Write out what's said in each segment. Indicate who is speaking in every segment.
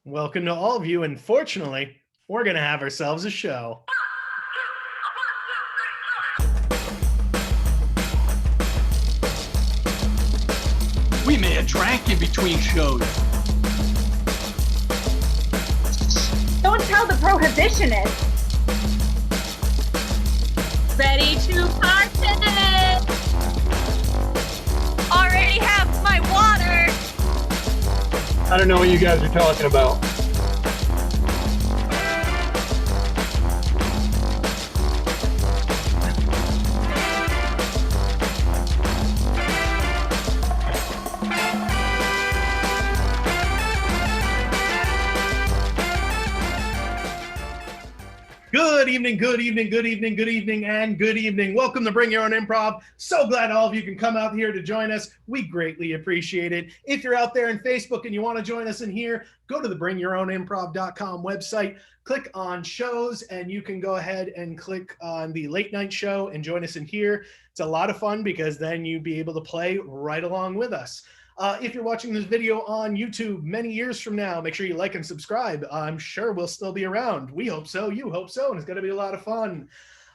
Speaker 1: Welcome to all of you, and fortunately, we're going to have ourselves a show.
Speaker 2: We may have drank in between shows.
Speaker 3: Don't tell the prohibitionist.
Speaker 4: Ready to party! Already have my water!
Speaker 5: I don't know what you guys are talking about.
Speaker 1: Good evening, good evening, good evening, good evening, and good evening. Welcome to Bring Your Own Improv. So glad all of you can come out here to join us. We greatly appreciate it. If you're out there in Facebook and you want to join us in here, go to the bringyourownimprov.com website, click on shows, and you can go ahead and click on the late night show and join us in here. It's a lot of fun because then you'll be able to play right along with us. If you're watching this video on YouTube many years from now, make sure you like and subscribe. I'm sure we'll still be around. We hope so. You hope so. And it's going to be a lot of fun.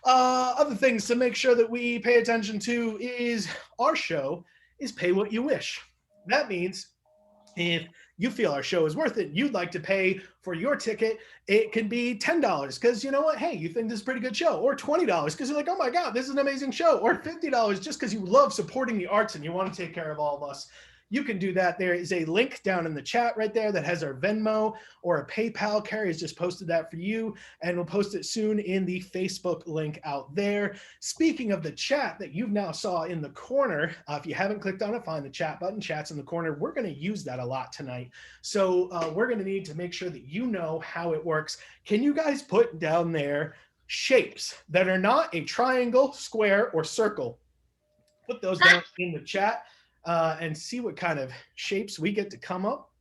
Speaker 1: Other things to make sure that we pay attention to is our show is pay what you wish. That means if you feel our show is worth it, you'd like to pay for your ticket, it could be $10 because you know what? Hey, you think this is a pretty good show, or $20 because you're like, oh my God, this is an amazing show, or $50 just because you love supporting the arts and you want to take care of all of us. You can do that. There is a link down in the chat right there that has our Venmo or a PayPal. Carrie has just posted that for you, and we'll post it soon in the Facebook link out there. Speaking of the chat that you now saw in the corner, if you haven't clicked on it, find the chat button. Chat's in the corner. We're going to use that a lot tonight. So we're going to need to make sure that you know how it works. Can you guys put down there shapes that are not a triangle, square, or circle? Put those down in the chat. And see what kind of shapes we get to come up.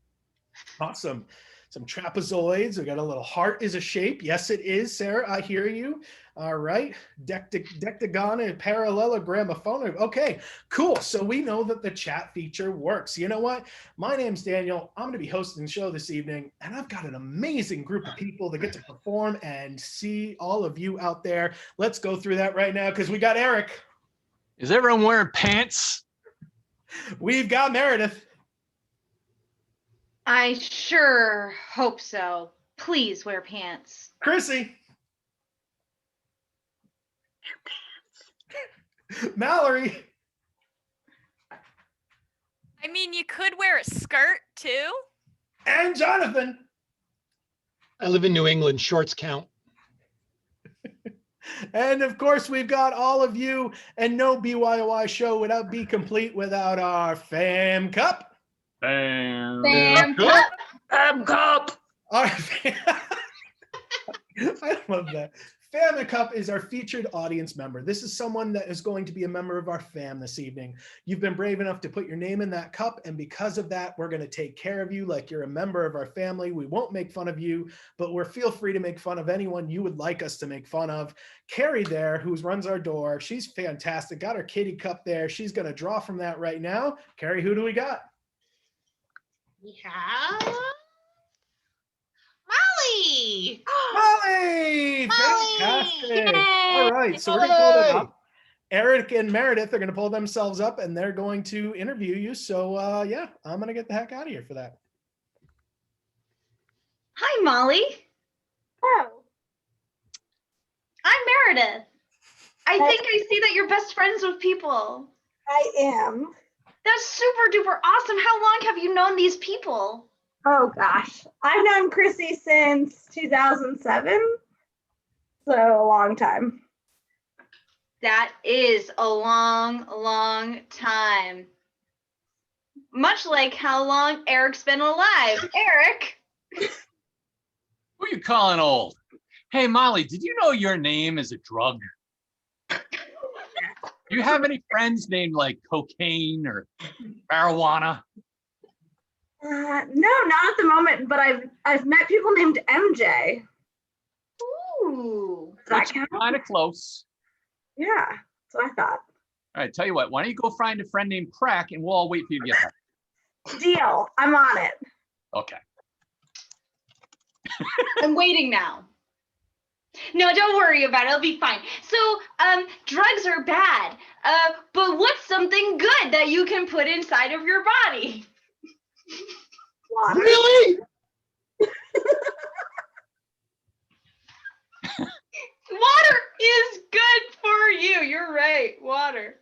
Speaker 1: Awesome. Some trapezoids. We got a little heart is a shape. Yes, it is, Sarah. I hear you. All right. Dectagon and parallelogramophone. Okay, cool. So we know that the chat feature works. You know what? My name's Daniel. I'm going to be hosting the show this evening, and I've got an amazing group of people that get to perform and see all of you out there. Let's go through that right now because we got Eric.
Speaker 2: Is everyone wearing pants?
Speaker 1: We've got Meredith.
Speaker 3: I sure hope so. Please wear pants.
Speaker 1: Chrissy. Mallory.
Speaker 4: I mean, you could wear a skirt too.
Speaker 1: And Jonathan.
Speaker 5: I live in New England. Shorts count.
Speaker 1: And of course, we've got all of you, and no BYOI show would be complete without our Fam Cup.
Speaker 2: Fam
Speaker 3: Cup.
Speaker 2: Fam Cup.
Speaker 1: I love that. Fam Cup is our featured audience member. This is someone that is going to be a member of our fam this evening. You've been brave enough to put your name in that cup, and because of that, we're going to take care of you like you're a member of our family. We won't make fun of you, but we're feel free to make fun of anyone you would like us to make fun of. Carrie there, who runs our door, she's fantastic. Got her kitty cup there. She's going to draw from that right now. Carrie, who do we got?
Speaker 6: We have Molly.
Speaker 1: Molly!
Speaker 6: Molly!
Speaker 1: Fantastic.
Speaker 6: Yay!
Speaker 1: All right, so we're going to pull that up. Eric and Meredith are going to pull themselves up, and they're going to interview you. So, yeah, I'm going to get the heck out of here for that.
Speaker 3: Hi, Molly.
Speaker 6: Oh.
Speaker 3: I'm Meredith. I think I see that you're best friends with people.
Speaker 6: I am.
Speaker 3: That's super duper awesome. How long have you known these people?
Speaker 6: Oh gosh. I've known Chrissy since 2007. So a long time.
Speaker 3: That is a long, long time. Much like how long Eric's been alive. Eric.
Speaker 2: Who are you calling old? Hey, Molly, did you know your name is a drug? Do you have any friends named like cocaine or marijuana?
Speaker 6: No, not at the moment, but I've met people named MJ.
Speaker 3: Ooh.
Speaker 6: Does that count?
Speaker 2: Kind of close.
Speaker 6: Yeah, that's what I thought.
Speaker 2: All right, tell you what, why don't you go find a friend named Crack and we'll all wait for you to get back.
Speaker 6: Deal. I'm on it.
Speaker 2: Okay.
Speaker 3: I'm waiting now. No, don't worry about it. It'll be fine. So, drugs are bad. But what's something good that you can put inside of your body?
Speaker 6: Water.
Speaker 1: Really?
Speaker 3: Water is good for you. You're right. Water.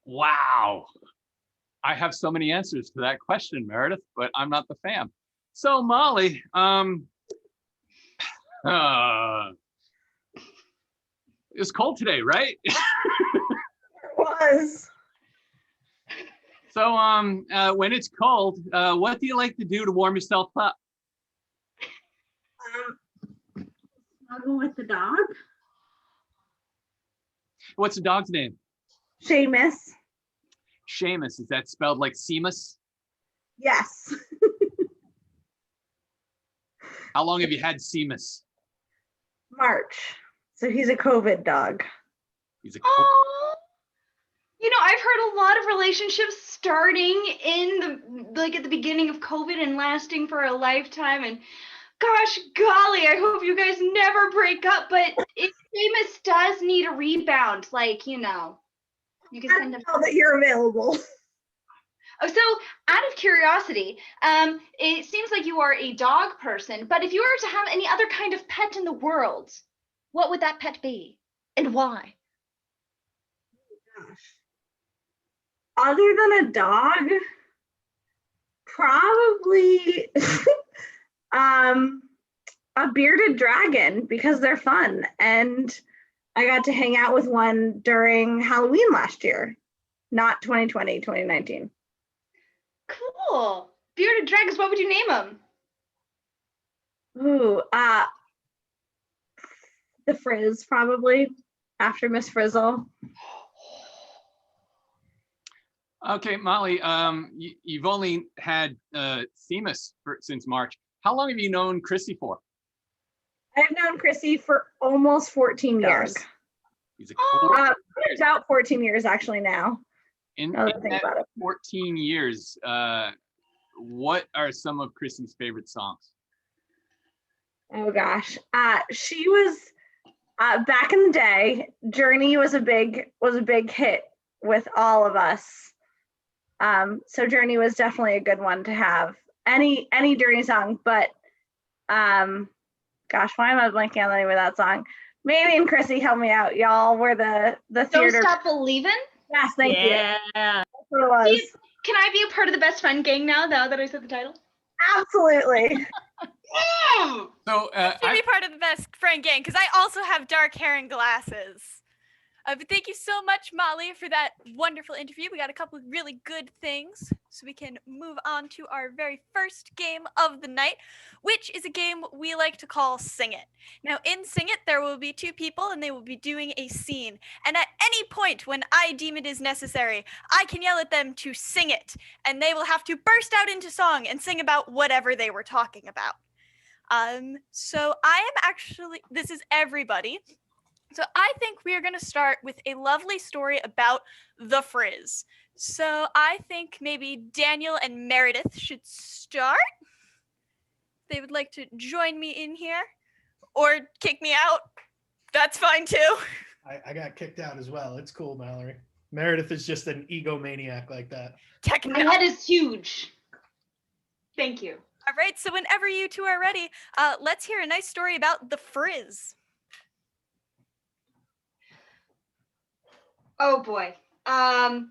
Speaker 2: Wow. I have so many answers to that question, Meredith, but I'm not the fan. So Molly, it's cold today, right?
Speaker 6: It was.
Speaker 2: So when it's cold, what do you like to do to warm yourself up?
Speaker 6: Snuggle with the dog.
Speaker 2: What's the dog's name?
Speaker 6: Seamus.
Speaker 2: Seamus. Is that spelled like Seamus?
Speaker 6: Yes.
Speaker 2: How long have you had Seamus?
Speaker 6: March. So he's a COVID dog.
Speaker 2: He's a
Speaker 3: Oh, I've heard a lot of relationships starting in at the beginning of COVID and lasting for a lifetime. And gosh, golly, I hope you guys never break up. But if Seamus does need a rebound, you can send him.
Speaker 6: Now that you're available.
Speaker 3: Oh, so out of curiosity, it seems like you are a dog person. But if you were to have any other kind of pet in the world, what would that pet be, and why?
Speaker 6: Gosh. Other than a dog, probably a bearded dragon, because they're fun. And I got to hang out with one during Halloween last year, not 2020, 2019.
Speaker 3: Cool. Bearded dragons, what would you name them?
Speaker 6: Ooh, the Frizz, probably, after Miss Frizzle.
Speaker 2: Okay, Molly, you've only had Seamus since March. How long have you known Chrissy for?
Speaker 6: I've known Chrissy for almost 14 years.
Speaker 2: He's a cool.
Speaker 6: It's about 14 years actually now.
Speaker 2: In
Speaker 6: Now that I think
Speaker 2: that
Speaker 6: about it.
Speaker 2: 14 years, what are some of Chrissy's favorite songs?
Speaker 6: Oh gosh, she was back in the day. Journey was a big hit with all of us. So Journey was definitely a good one to have. Any Journey song, but gosh, why am I blanking on the name of that song? Manny and Chrissy, help me out. Y'all were the theater.
Speaker 3: Don't Stop Believin'?
Speaker 6: Yes, thank you.
Speaker 4: Yeah.
Speaker 6: That's what it was.
Speaker 3: Can I be a part of the best friend gang now that I said the title?
Speaker 6: Absolutely.
Speaker 2: So
Speaker 4: To be part of the best friend gang, because I also have dark hair and glasses. But thank you so much, Molly, for that wonderful interview. We got a couple of really good things, so we can move on to our very first game of the night, which is a game we like to call Sing It. Now, in Sing It, there will be two people, and they will be doing a scene. And at any point when I deem it is necessary, I can yell at them to sing it, and they will have to burst out into song and sing about whatever they were talking about. So I am actually, this is everybody. So I think we are going to start with a lovely story about the Frizz. So I think maybe Daniel and Meredith should start. They would like to join me in here or kick me out. That's fine too.
Speaker 1: I got kicked out as well. It's cool, Mallory. Meredith is just an egomaniac like that.
Speaker 3: My head is huge. Thank you.
Speaker 4: All right, so whenever you two are ready, let's hear a nice story about the Frizz.
Speaker 3: Oh boy.
Speaker 1: Oh,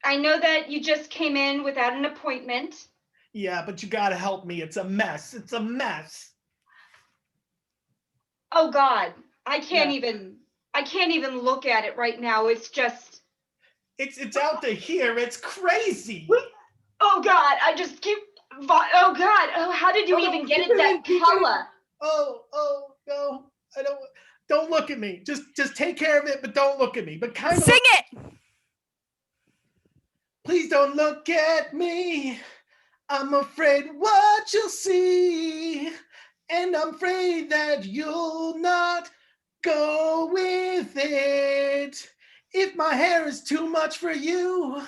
Speaker 3: I know that you just came in without an appointment.
Speaker 1: yeah, but you gotta help me. It's a mess. It's a mess.
Speaker 3: Oh God, I can't even look at it right now. It's just.
Speaker 1: It's out to here. It's crazy.
Speaker 3: Oh God, I just keep. Oh God, oh, how did you even get it that color?
Speaker 1: Oh no, I don't look at me. Just take care of it, but don't look at me. But kind of
Speaker 4: Sing it!
Speaker 1: Please don't look at me. I'm afraid what you'll see. And I'm afraid that you'll not go with it. If my hair is too much for you,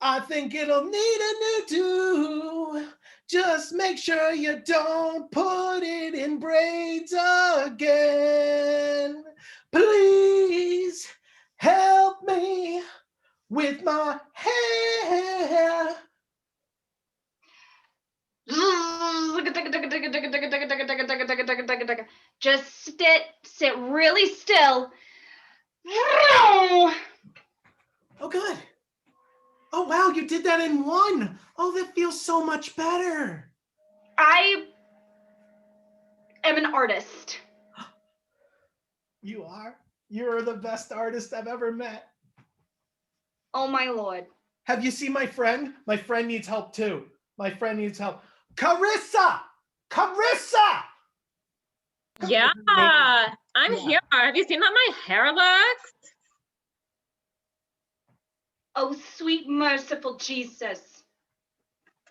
Speaker 1: I think it'll need a new do. Just make sure you don't put it in braids again. Please help me with my hair.
Speaker 3: Just sit really still.
Speaker 1: Oh, good. Oh, wow, you did that in one. Oh, that feels so much better.
Speaker 3: I am an artist.
Speaker 1: You are? You're the best artist I've ever met.
Speaker 3: Oh my Lord.
Speaker 1: Have you seen my friend? My friend needs help too. My friend needs help. Carissa! Carissa!
Speaker 7: Yeah, I'm here. Have you seen how my hair looks?
Speaker 3: Oh, sweet, merciful Jesus.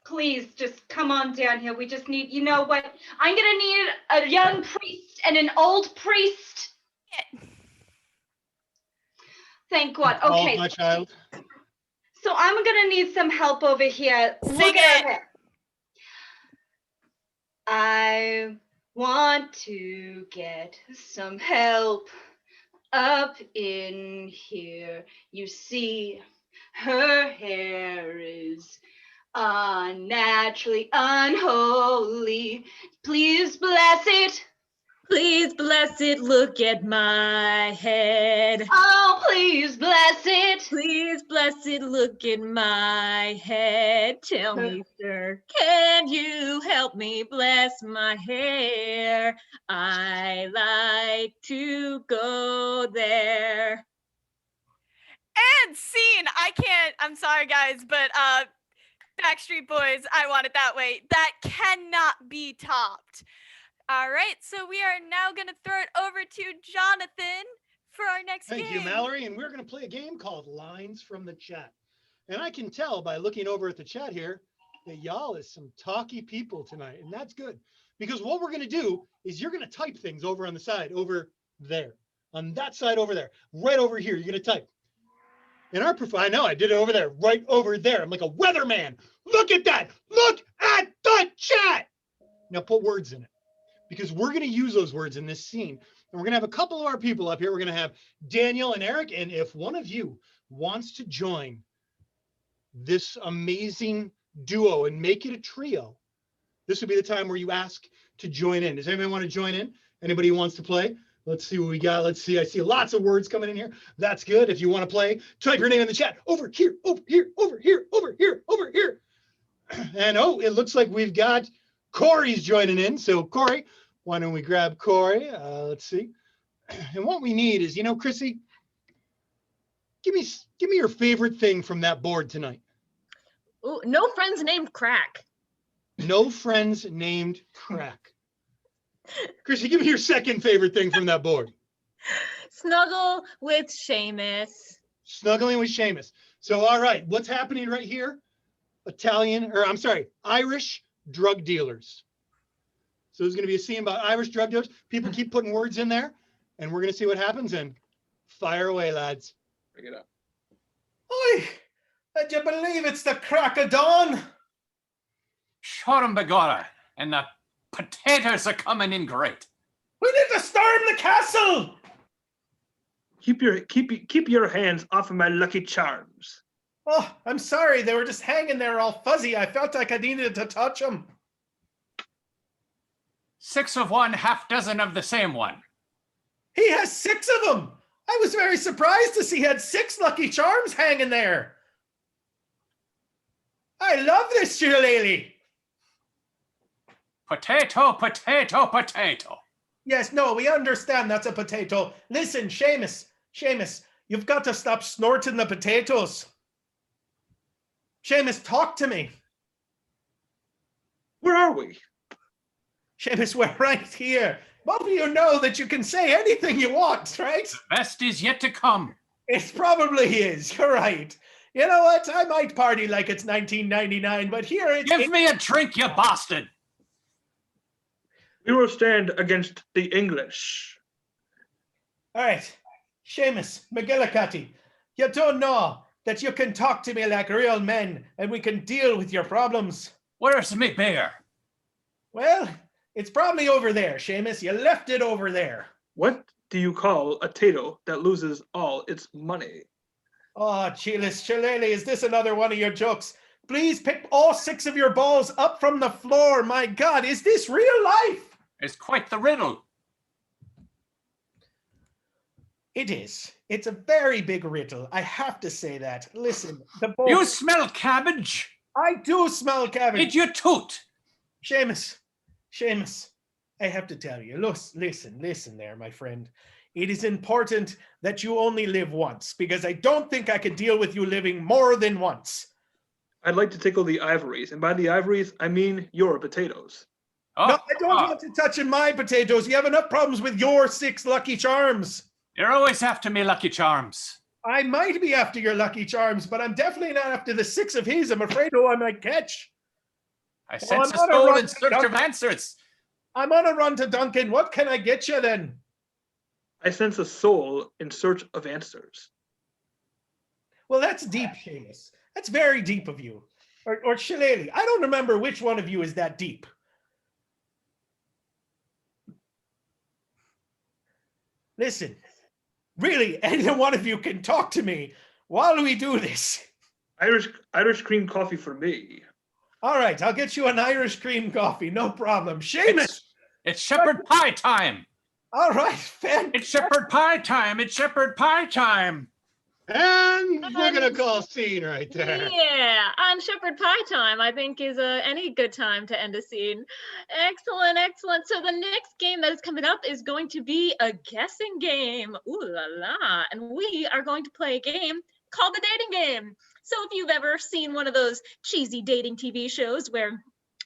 Speaker 3: Please just come on down here. We just need, you know what? I'm going to need a young priest and an old priest. Thank God. Okay.
Speaker 5: My child.
Speaker 3: So I'm going to need some help over here.
Speaker 4: Sing
Speaker 3: Look at
Speaker 4: it.
Speaker 3: her. I want to get some help up in here. You see, her hair is unnaturally unholy. Please bless it.
Speaker 7: Please bless it, look at my head.
Speaker 3: Oh, please bless it.
Speaker 7: Please bless it, look at my head. Tell me, sir, can you help me bless my hair? I like to go there.
Speaker 4: And scene. I'm sorry guys, but Backstreet Boys, I Want It That Way. That cannot be topped. All right, so we are now going to throw it over to Jonathan for our next game.
Speaker 5: Thank you, Mallory. And we're going to play a game called Lines from the Chat. And I can tell by looking over at the chat here that y'all is some talky people tonight. And that's good, because what we're going to do is you're going to type things over on the side over there, on that side over there, right over here. You're going to type. In our I know I did it over there, right over there. I'm like a weatherman. Look at that. Look at the chat. Now put words in it, because we're going to use those words in this scene. And we're going to have a couple of our people up here. We're going to have Daniel and Eric. And if one of you wants to join this amazing duo and make it a trio, this would be the time where you ask to join in. Does anybody want to join in? Anybody who wants to play? Let's see what we got. Let's see. I see lots of words coming in here. That's good. If you want to play, type your name in the chat. Over here, over here, over here, over here, over here. And oh, it looks like we've got Corey's joining in. So Corey, why don't we grab Corey? Let's see. And what we need is, Chrissy, give me your favorite thing from that board tonight.
Speaker 7: Ooh, no friends named Crack.
Speaker 5: No friends named Crack. Chrissy, give me your second favorite thing from that board.
Speaker 7: Snuggle with Seamus.
Speaker 5: Snuggling with Seamus. So, all right, what's happening right here? Irish drug dealers. So there's going to be a scene about Irish drug dealers. People keep putting words in there, and we're going to see what happens. And fire away, lads.
Speaker 2: Bring it up.
Speaker 1: Oi! Would you believe it's the crack of dawn?
Speaker 2: Sure and begorra, and the potatoes are coming in great.
Speaker 1: We need to storm the castle!
Speaker 8: Keep your hands off of my lucky charms.
Speaker 1: Oh, I'm sorry. They were just hanging there all fuzzy. I felt like I needed to touch them.
Speaker 2: 6 of one, half dozen of the same one.
Speaker 1: He has 6 of them. I was very surprised to see he had 6 lucky charms hanging there. I love this shillelagh.
Speaker 2: Potato, potato, potato.
Speaker 1: Yes, no, we understand that's a potato. Listen, Seamus, you've got to stop snorting the potatoes. Seamus, talk to me.
Speaker 8: Where are we?
Speaker 1: Seamus, we're right here. Both of you know that you can say anything you want, right?
Speaker 2: The best is yet to come.
Speaker 1: It probably is. You're right. You know what? I might party like it's 1999, but here it's...
Speaker 2: Give me a drink, you bastard.
Speaker 8: We will stand against the English.
Speaker 1: All right. Seamus, McGillicuddy, you don't know that you can talk to me like real men and we can deal with your problems.
Speaker 9: Where's me bear?
Speaker 1: Well, it's probably over there, Seamus. You left it over there.
Speaker 8: What do you call a tato that loses all its money?
Speaker 1: Oh, Chilis, Chilele, is this another one of your jokes? Please pick all 6 of your balls up from the floor. My God, is this real life?
Speaker 9: It's quite the riddle.
Speaker 1: It is. It's a very big riddle. I have to say that. Listen, the ball.
Speaker 9: You smell cabbage.
Speaker 1: I do smell cabbage.
Speaker 9: Did you toot?
Speaker 1: Seamus, I have to tell you. Listen there, my friend. It is important that you only live once, because I don't think I could deal with you living more than once.
Speaker 8: I'd like to tickle the ivories, and by the ivories, I mean your potatoes.
Speaker 9: Oh,
Speaker 1: No, I don't want to touch in my potatoes. You have enough problems with your 6 Lucky Charms.
Speaker 9: You're always after me, Lucky Charms.
Speaker 1: I might be after your Lucky Charms, but I'm definitely not after the 6 of his. I'm afraid who I might catch.
Speaker 9: I sense a
Speaker 1: I'm on a
Speaker 9: soul
Speaker 1: run
Speaker 9: in
Speaker 1: to
Speaker 9: search of
Speaker 1: Duncan.
Speaker 9: answers.
Speaker 1: I'm on a run to Duncan. What can I get you then?
Speaker 8: I sense a soul in search of answers.
Speaker 1: Well, that's deep, Seamus. That's very deep of you. Or Shillelagh. I don't remember which one of you is that deep. Listen, really, any one of you can talk to me while we do this.
Speaker 8: Irish cream coffee for me.
Speaker 1: All right, I'll get you an Irish cream coffee, no problem. Seamus!
Speaker 9: It's shepherd pie time.
Speaker 1: All right, fantastic.
Speaker 9: It's shepherd pie time. It's shepherd pie time.
Speaker 5: And we're going to call scene right there.
Speaker 7: Yeah, on Shepherd Pie time, I think is any good time to end a scene. Excellent, excellent. So the next game that is coming up is going to be a guessing game. Ooh la la. And we are going to play a game called the dating game. So if you've ever seen one of those cheesy dating TV shows where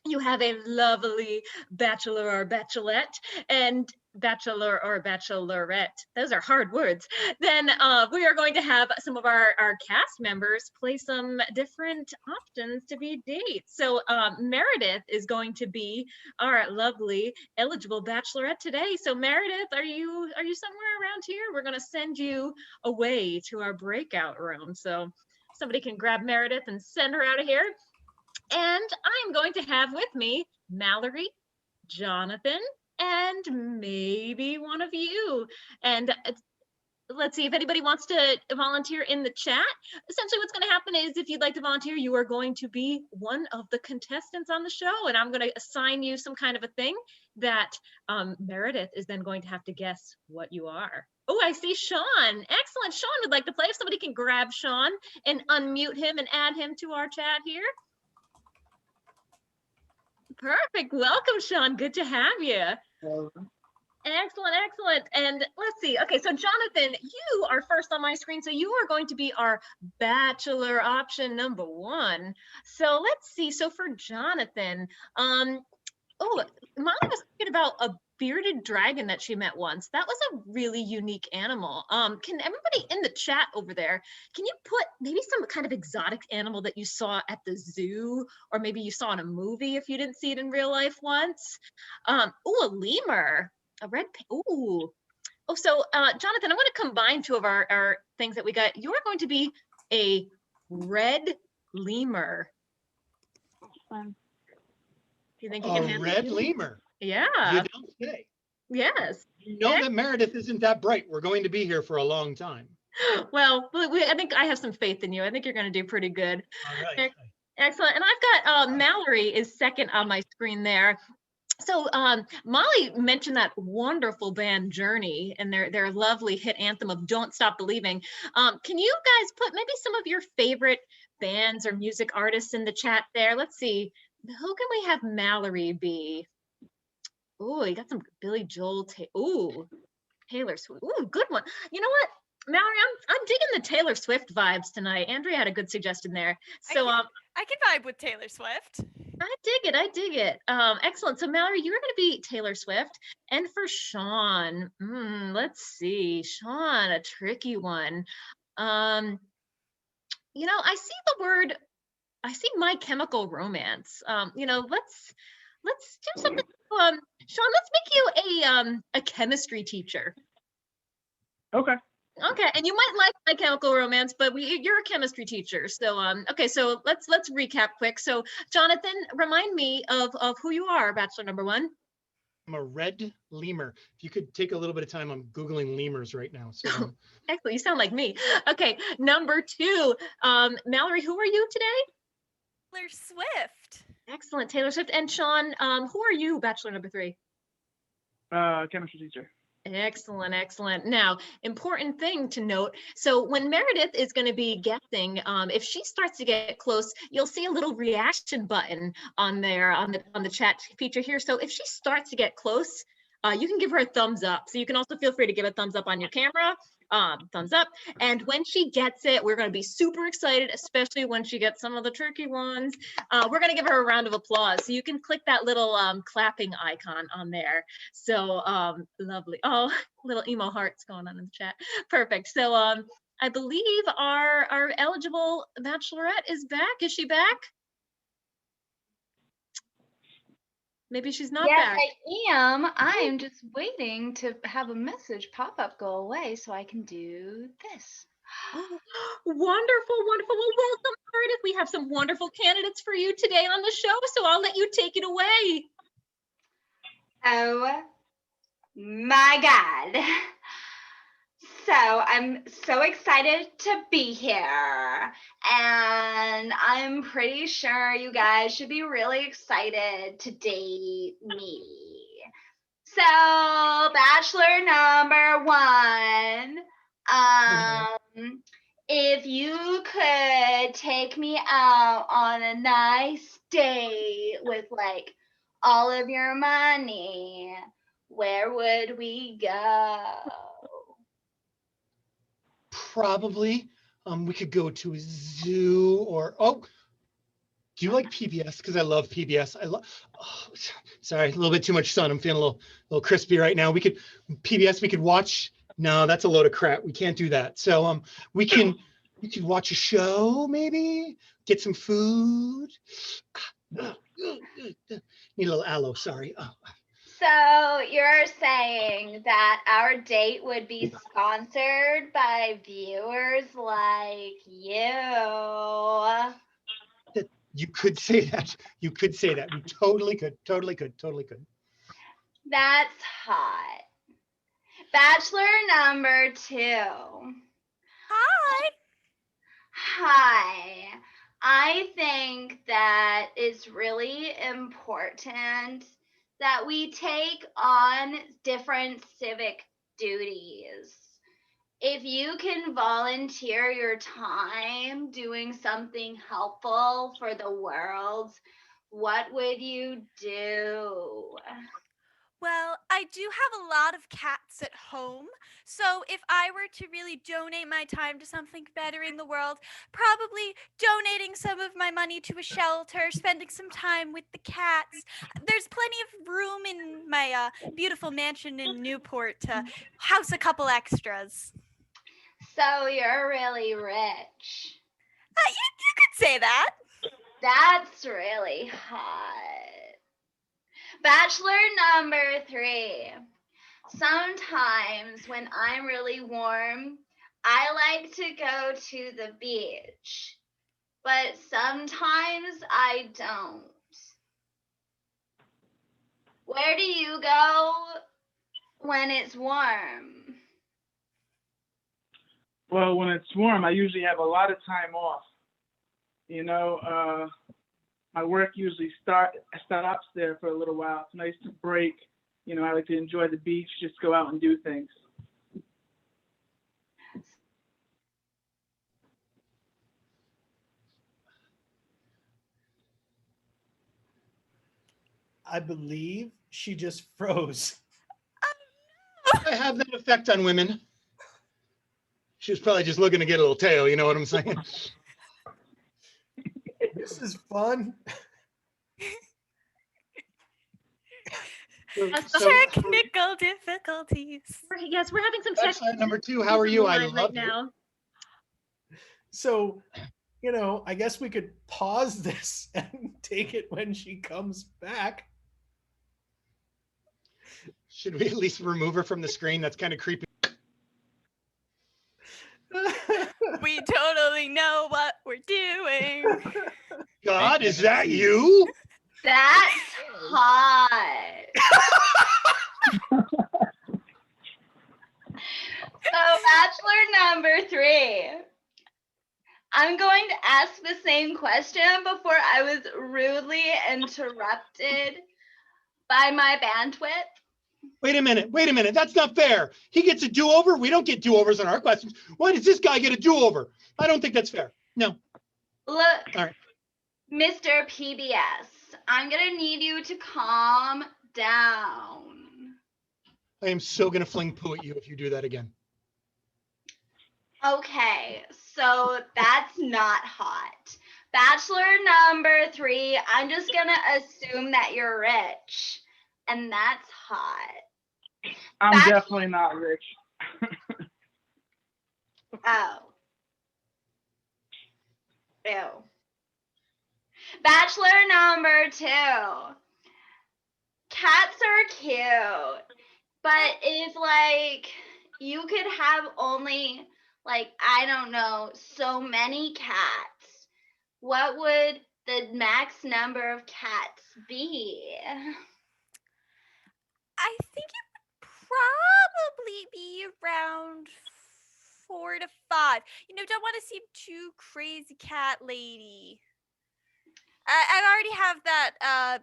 Speaker 7: you have a lovely bachelor or bachelorette and bachelor or bachelorette, those are hard words, then we are going to have some of our cast members play some different options to be dates. So Meredith is going to be our lovely eligible bachelorette today. So Meredith, are you somewhere around here? We're going to send you away to our breakout room. So somebody can grab Meredith and send her out of here. And I'm going to have with me Mallory, Jonathan, and maybe one of you. And let's see if anybody wants to volunteer in the chat. Essentially what's going to happen is if you'd like to volunteer, you are going to be one of the contestants on the show, and I'm going to assign you some kind of a thing that Meredith is then going to have to guess what you are. Oh, I see Sean. Excellent. Sean would like to play. If somebody can grab Sean and unmute him and add him to our chat here. Perfect. Welcome, Sean. Good to have you. Excellent, excellent. And let's see. Okay, so Jonathan, you are first on my screen. So you are going to be our bachelor option number 1. So let's see. So for Jonathan, Molly was thinking about a bearded dragon that she met once. That was a really unique animal. Can everybody in the chat over there, can you put maybe some kind of exotic animal that you saw at the zoo, or maybe you saw in a movie if you didn't see it in real life once? A lemur, a red, so Jonathan, I'm going to combine 2 of our things that we got. You're going to be a red lemur. Do you think you can handle
Speaker 5: A red
Speaker 7: it?
Speaker 5: lemur.
Speaker 7: Yeah.
Speaker 5: You don't say.
Speaker 7: Yes.
Speaker 5: You know that Meredith isn't that bright. We're going to be here for a long time.
Speaker 7: Well, I think I have some faith in you. I think you're going to do pretty good.
Speaker 5: All right.
Speaker 7: Excellent. And I've got Mallory is second on my screen there. So Molly mentioned that wonderful band Journey and their lovely hit anthem of Don't Stop Believing. Can you guys put maybe some of your favorite bands or music artists in the chat there? Let's see. Who can we have Mallory be? Oh, you got some Billy Joel. Taylor Swift. Ooh, good one. You know what, Mallory? I'm digging the Taylor Swift vibes tonight. Andrea had a good suggestion there. So
Speaker 4: I can vibe with Taylor Swift.
Speaker 7: I dig it. Excellent. So Mallory, you're going to be Taylor Swift, and for Sean, let's see, Sean, a tricky one. I see My Chemical Romance. Let's do something. Sean, let's make you a chemistry teacher.
Speaker 8: Okay.
Speaker 7: Okay, and you might like My Chemical Romance, but you're a chemistry teacher, so okay. So let's recap quick. So Jonathan, remind me of who you are, Bachelor number 1.
Speaker 5: I'm a red lemur. If you could take a little bit of time, I'm Googling lemurs right now. So
Speaker 7: Excellent, you sound like me. Okay, number 2, Mallory, who are you today?
Speaker 4: Taylor Swift.
Speaker 7: Excellent, Taylor Swift. And Sean, who are you, Bachelor number 3?
Speaker 8: Chemistry teacher.
Speaker 7: Excellent, excellent. Now, important thing to note. So when Meredith is going to be guessing, if she starts to get close, you'll see a little reaction button on there on the chat feature here. So if she starts to get close, you can give her a thumbs up. So you can also feel free to give a thumbs up on your camera, thumbs up. And when she gets it, we're going to be super excited, especially when she gets some of the tricky ones. We're going to give her a round of applause. So you can click that little clapping icon on there. So lovely. Oh, little emo hearts going on in the chat. Perfect. So I believe our eligible bachelorette is back. Is she back? Maybe she's not
Speaker 3: Yes,
Speaker 7: back.
Speaker 3: I am. I'm just waiting to have a message pop up go away so I can do this.
Speaker 7: Oh, wonderful, wonderful. Well, welcome, Meredith. We have some wonderful candidates for you today on the show, so I'll let you take it away.
Speaker 3: Oh my God. So I'm so excited to be here, and I'm pretty sure you guys should be really excited to date me. So bachelor number 1, if you could take me out on a nice date with like all of your money, where would we go?
Speaker 5: probably we could go to a zoo or do you like PBS? Because I love PBS. Sorry, a little bit too much sun. I'm feeling a little crispy right now. We could watch. No, that's a load of crap. We can't do that. So we could watch a show, maybe get some food. Need a little aloe. Sorry.
Speaker 3: So you're saying that our date would be sponsored by viewers like you?
Speaker 5: You could say that. You could say that. We totally could. Totally could. Totally could.
Speaker 3: That's hot. Bachelor number 2.
Speaker 4: Hi.
Speaker 3: Hi. I think that it's really important that we take on different civic duties. If you can volunteer your time doing something helpful for the world, what would you do?
Speaker 4: Well, I do have a lot of cats at home, so if I were to really donate my time to something bettering the world, probably donating some of my money to a shelter, spending some time with the cats. There's plenty of room in my beautiful mansion in Newport to house a couple extras.
Speaker 3: So you're really rich.
Speaker 4: You could say that.
Speaker 3: That's really hot. Bachelor number 3. Sometimes when I'm really warm, I like to go to the beach, but sometimes I don't. Where do you go when it's warm?
Speaker 10: Well, when it's warm, I usually have a lot of time off. You know, my work usually stops there for a little while. It's nice to break. You know, I like to enjoy the beach, just go out and do things.
Speaker 1: I believe she just froze.
Speaker 5: I have that effect on women. She was probably just looking to get a little tail. You know what I'm saying?
Speaker 1: This is fun.
Speaker 4: Technical difficulties.
Speaker 7: Yes, we're having some
Speaker 5: Bachelor number 2, how are you? I love
Speaker 7: right
Speaker 5: you.
Speaker 7: now.
Speaker 1: So, you know, I guess we could pause this and take it when she comes back.
Speaker 5: Should we at least remove her from the screen? That's kind of creepy.
Speaker 4: We totally know what we're doing.
Speaker 5: God, is that you?
Speaker 3: That's hot. So, bachelor number 3. I'm going to ask the same question before I was rudely interrupted by my bandwidth.
Speaker 5: Wait a minute. That's not fair. He gets a do-over. We don't get do-overs on our questions. Why does this guy get a do-over? I don't think that's fair. No.
Speaker 3: Look,
Speaker 5: All right.
Speaker 3: Mr. PBS, I'm going to need you to calm down.
Speaker 5: I am so going to fling poo at you if you do that again.
Speaker 3: Okay, so that's not hot. Bachelor number 3, I'm just going to assume that you're rich, and that's hot.
Speaker 10: I'm
Speaker 3: Bachelor-
Speaker 10: definitely not rich.
Speaker 3: Oh. Ew. Bachelor number 2. Cats are cute, but if like you could have only like, I don't know, so many cats, what would the max number of cats be?
Speaker 4: I think it would probably be around 4 to 5. Don't want to seem too crazy cat lady. I already have that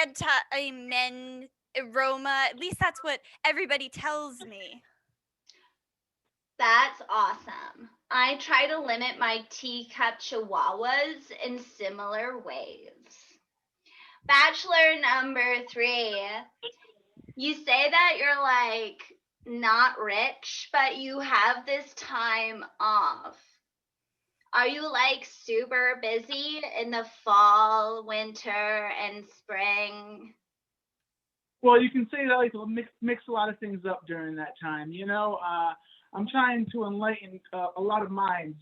Speaker 4: anti-men aroma. At least that's what everybody tells me.
Speaker 3: That's awesome. I try to limit my teacup chihuahuas in similar ways. Bachelor number 3. You say that you're like not rich, but you have this time off. Are you like super busy in the fall, winter, and spring?
Speaker 10: Well, you can say that I like to mix a lot of things up during that time. I'm trying to enlighten a lot of minds.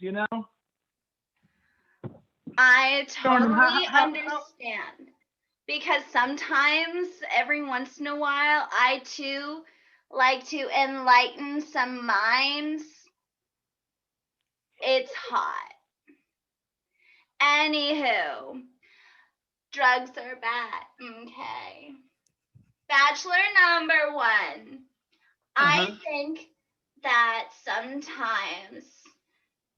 Speaker 3: I
Speaker 10: Jordan,
Speaker 3: totally
Speaker 10: how-
Speaker 3: understand. Because sometimes, every once in a while, I too like to enlighten some minds. It's hot. Anywho, drugs are bad. Okay. Bachelor number 1. I think that sometimes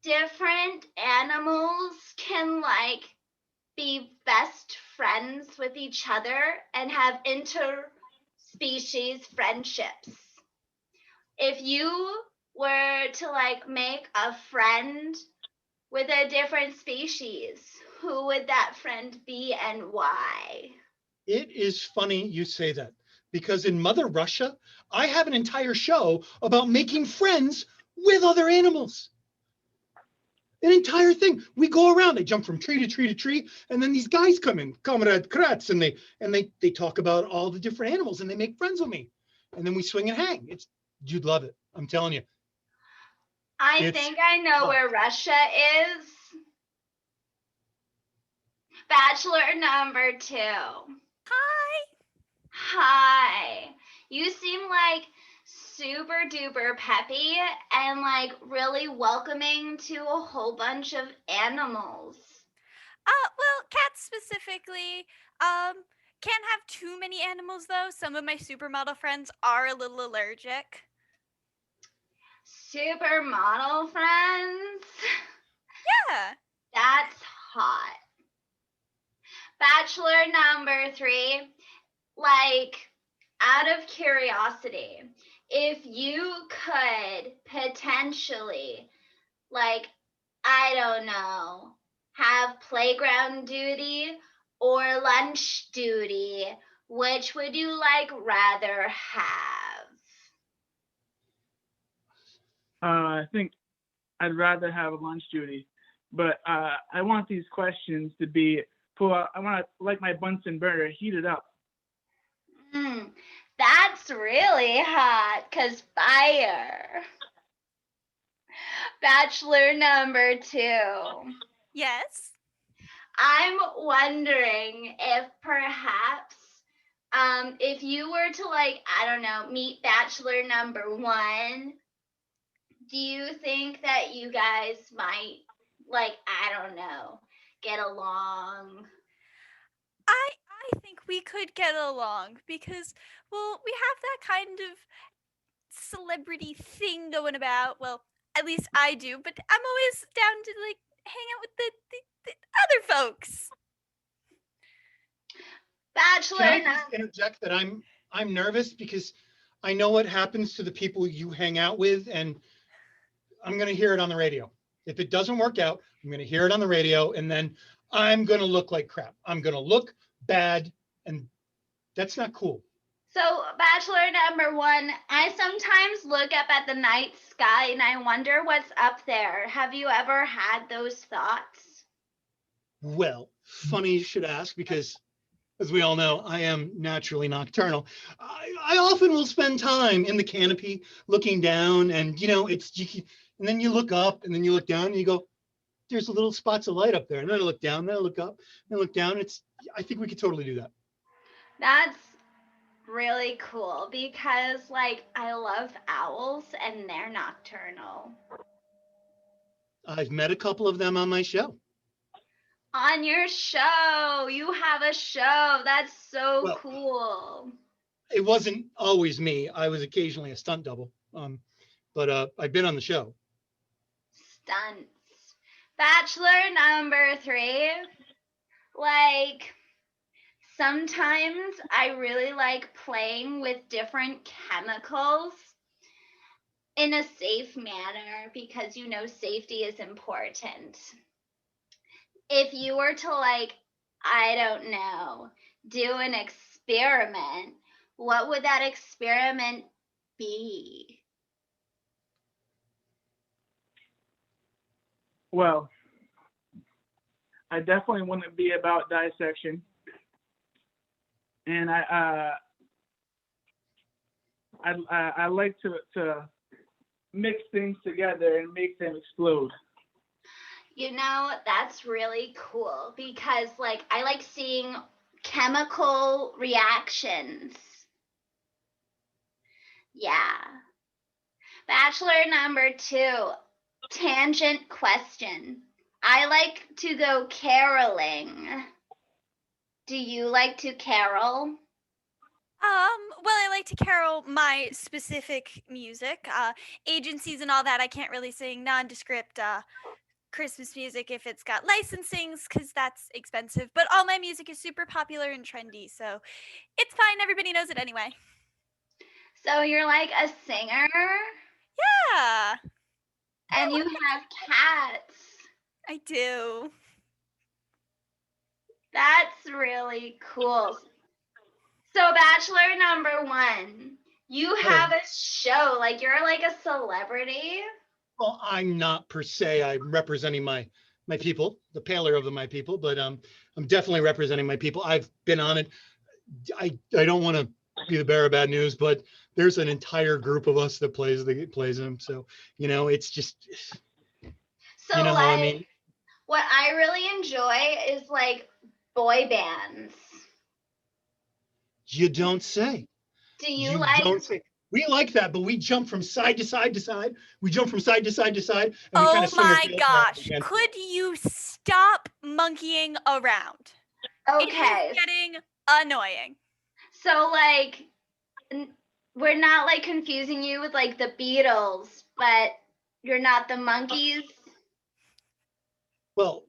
Speaker 3: different animals can like be best friends with each other and have interspecies friendships. If you were to like make a friend with a different species, who would that friend be and why?
Speaker 5: It is funny you say that, because in Mother Russia, I have an entire show about making friends with other animals. An entire thing. We go around, they jump from tree to tree to tree, and then these guys come in, Comrade Kratz, and they talk about all the different animals and they make friends with me. And then we swing and hang. You'd love it. I'm telling you.
Speaker 3: I think I know where Russia is. Bachelor number 2. Hi. You seem like super duper peppy and like really welcoming to a whole bunch of animals.
Speaker 4: Well, cats specifically. Can't have too many animals though. Some of my supermodel friends are a little allergic.
Speaker 3: Supermodel friends?
Speaker 4: Yeah.
Speaker 3: That's hot. Bachelor number 3, like, out of curiosity, if you could potentially, like, I don't know, have playground duty or lunch duty, which would you like rather have?
Speaker 10: I think I'd rather have a lunch duty, but I want these questions to be I want to, like my Bunsen burner, heat it up.
Speaker 3: That's really hot, 'cause fire. Bachelor number 2.
Speaker 4: Yes.
Speaker 3: I'm wondering if perhaps if you were to like, I don't know, meet bachelor number 1, do you think that you guys might, like, I don't know, get along?
Speaker 4: I think we could get along because, well, we have that kind of celebrity thing going about. Well, at least I do, but I'm always down to like hang out with the other folks.
Speaker 3: Bachelor
Speaker 5: Can I
Speaker 3: number.
Speaker 5: just interject that I'm nervous because I know what happens to the people you hang out with, and I'm gonna hear it on the radio. If it doesn't work out, I'm gonna hear it on the radio, and then I'm gonna look like crap. I'm gonna look bad, and that's not cool.
Speaker 3: So, Bachelor number 1, I sometimes look up at the night sky and I wonder what's up there. Have you ever had those thoughts?
Speaker 5: Well, funny you should ask because, as we all know, I am naturally nocturnal. I often will spend time in the canopy looking down, and and then you look up, and then you look down, and you go, "There's little spots of light up there." And then I look down, then I look up, then I look down. I think we could totally do that.
Speaker 3: That's really cool because, like, I love owls and they're nocturnal.
Speaker 5: I've met a couple of them on my show.
Speaker 3: On your show, you have a show. That's so
Speaker 5: Well,
Speaker 3: cool.
Speaker 5: It wasn't always me. I was occasionally a stunt double. But I've been on the show.
Speaker 3: Stunts. Bachelor number 3, like, sometimes I really like playing with different chemicals in a safe manner because safety is important. If you were to, like, I don't know, do an experiment, what would that experiment be?
Speaker 10: Well, I definitely wouldn't be about dissection. And I like to mix things together and make them explode.
Speaker 3: That's really cool because, like, I like seeing chemical reactions. Yeah. Bachelor number 2, tangent question. I like to go caroling. Do you like to carol?
Speaker 4: Well, I like to carol my specific music. Agencies and all that, I can't really sing nondescript Christmas music if it's got licensings, because that's expensive. But all my music is super popular and trendy, so it's fine. Everybody knows it anyway.
Speaker 3: So you're like a singer?
Speaker 4: Yeah.
Speaker 3: And you have cats.
Speaker 4: I do.
Speaker 3: That's really cool. So, Bachelor number 1, you have a show. Like, you're like a celebrity.
Speaker 5: Well, I'm not per se. I'm representing my people, the paler of my people, but I'm definitely representing my people. I've been on it. I don't want to be the bearer of bad news, but there's an entire group of us that plays them. So, it's just,
Speaker 3: So,
Speaker 5: how I mean?
Speaker 3: What I really enjoy is, like, boy bands.
Speaker 5: You don't say.
Speaker 3: Do you like?
Speaker 5: Don't say. We like that, but we jump from side to side to side. We jump from side to side to side. And we
Speaker 4: Oh
Speaker 5: kind of swing our
Speaker 4: my
Speaker 5: tails
Speaker 4: gosh.
Speaker 5: around.
Speaker 4: Could you stop monkeying around?
Speaker 3: Okay.
Speaker 4: It is getting annoying.
Speaker 3: So, like, we're not, like, confusing you with, like, the Beatles, but you're not the monkeys?
Speaker 5: Well,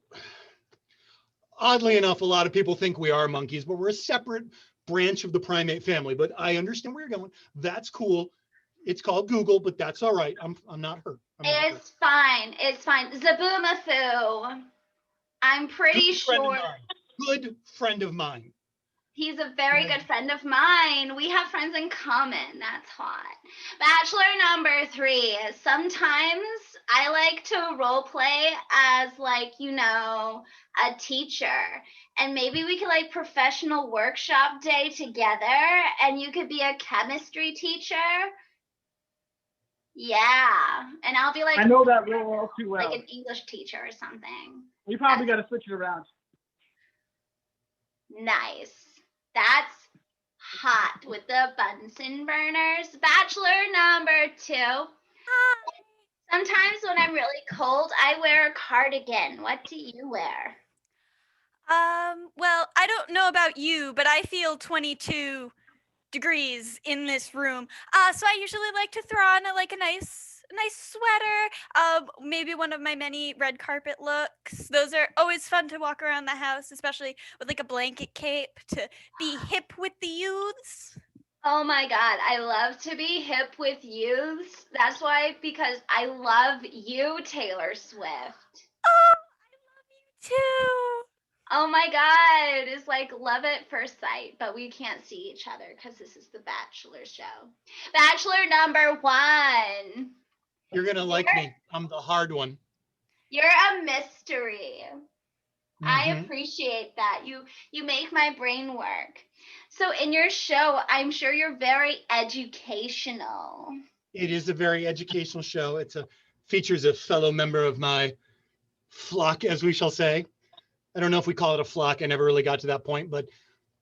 Speaker 5: oddly enough, a lot of people think we are monkeys, but we're a separate branch of the primate family. But I understand where you're going. That's cool. It's called Google, but that's all right. I'm not hurt.
Speaker 3: It's fine. It's fine. Zaboomafoo. I'm pretty sure.
Speaker 5: Good friend of mine.
Speaker 3: He's a very good friend of mine. We have friends in common. That's hot. Bachelor number 3. Sometimes I like to role play as, like, a teacher. And maybe we could, like, professional workshop day together and you could be a chemistry teacher. Yeah. And I'll be like,
Speaker 10: I know that role all too well.
Speaker 3: Like an English teacher or something.
Speaker 10: You probably got to switch it around.
Speaker 3: Nice. That's hot with the Bunsen burners. Bachelor number 2.
Speaker 4: Hi.
Speaker 11: Sometimes when I'm really cold, I wear a cardigan. What do you wear?
Speaker 4: Well, I don't know about you, but I feel 22 degrees in this room. So I usually like to throw on a nice sweater, maybe one of my many red carpet looks. Those are always fun to walk around the house, especially with a blanket cape to be hip with the youths.
Speaker 11: Oh my God, I love to be hip with youths. That's why, because I love you, Taylor Swift.
Speaker 4: Oh, I love you too.
Speaker 11: Oh my God, it's like love at first sight, but we can't see each other because this is the Bachelor show. Bachelor number 1.
Speaker 5: You're gonna like me. I'm the hard one.
Speaker 11: You're a mystery. I
Speaker 5: Mhm.
Speaker 11: appreciate that. You make my brain work. So in your show, I'm sure you're very educational.
Speaker 5: It is a very educational show. Features a fellow member of my flock, as we shall say. I don't know if we call it a flock. I never really got to that point, but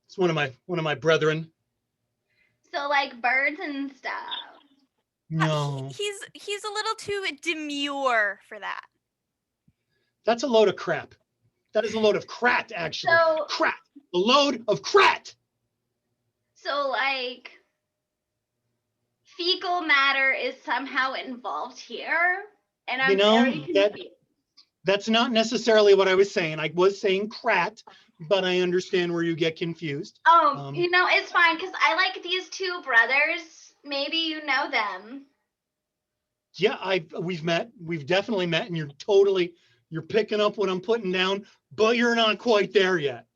Speaker 5: it's one of my brethren.
Speaker 11: So like birds and stuff.
Speaker 5: No,
Speaker 4: He's a little too demure for that.
Speaker 5: that's a load of crap. That is a load of crat, actually.
Speaker 11: So-
Speaker 5: Crat. A load of crat.
Speaker 11: So like fecal matter is somehow involved here, and I'm very confused.
Speaker 5: That's not necessarily what I was saying. I was saying crat, but I understand where you get confused.
Speaker 11: Oh, it's fine because I like these 2 brothers. Maybe you know them.
Speaker 5: Yeah, we've met. We've definitely met, and you're picking up what I'm putting down, but you're not quite there yet.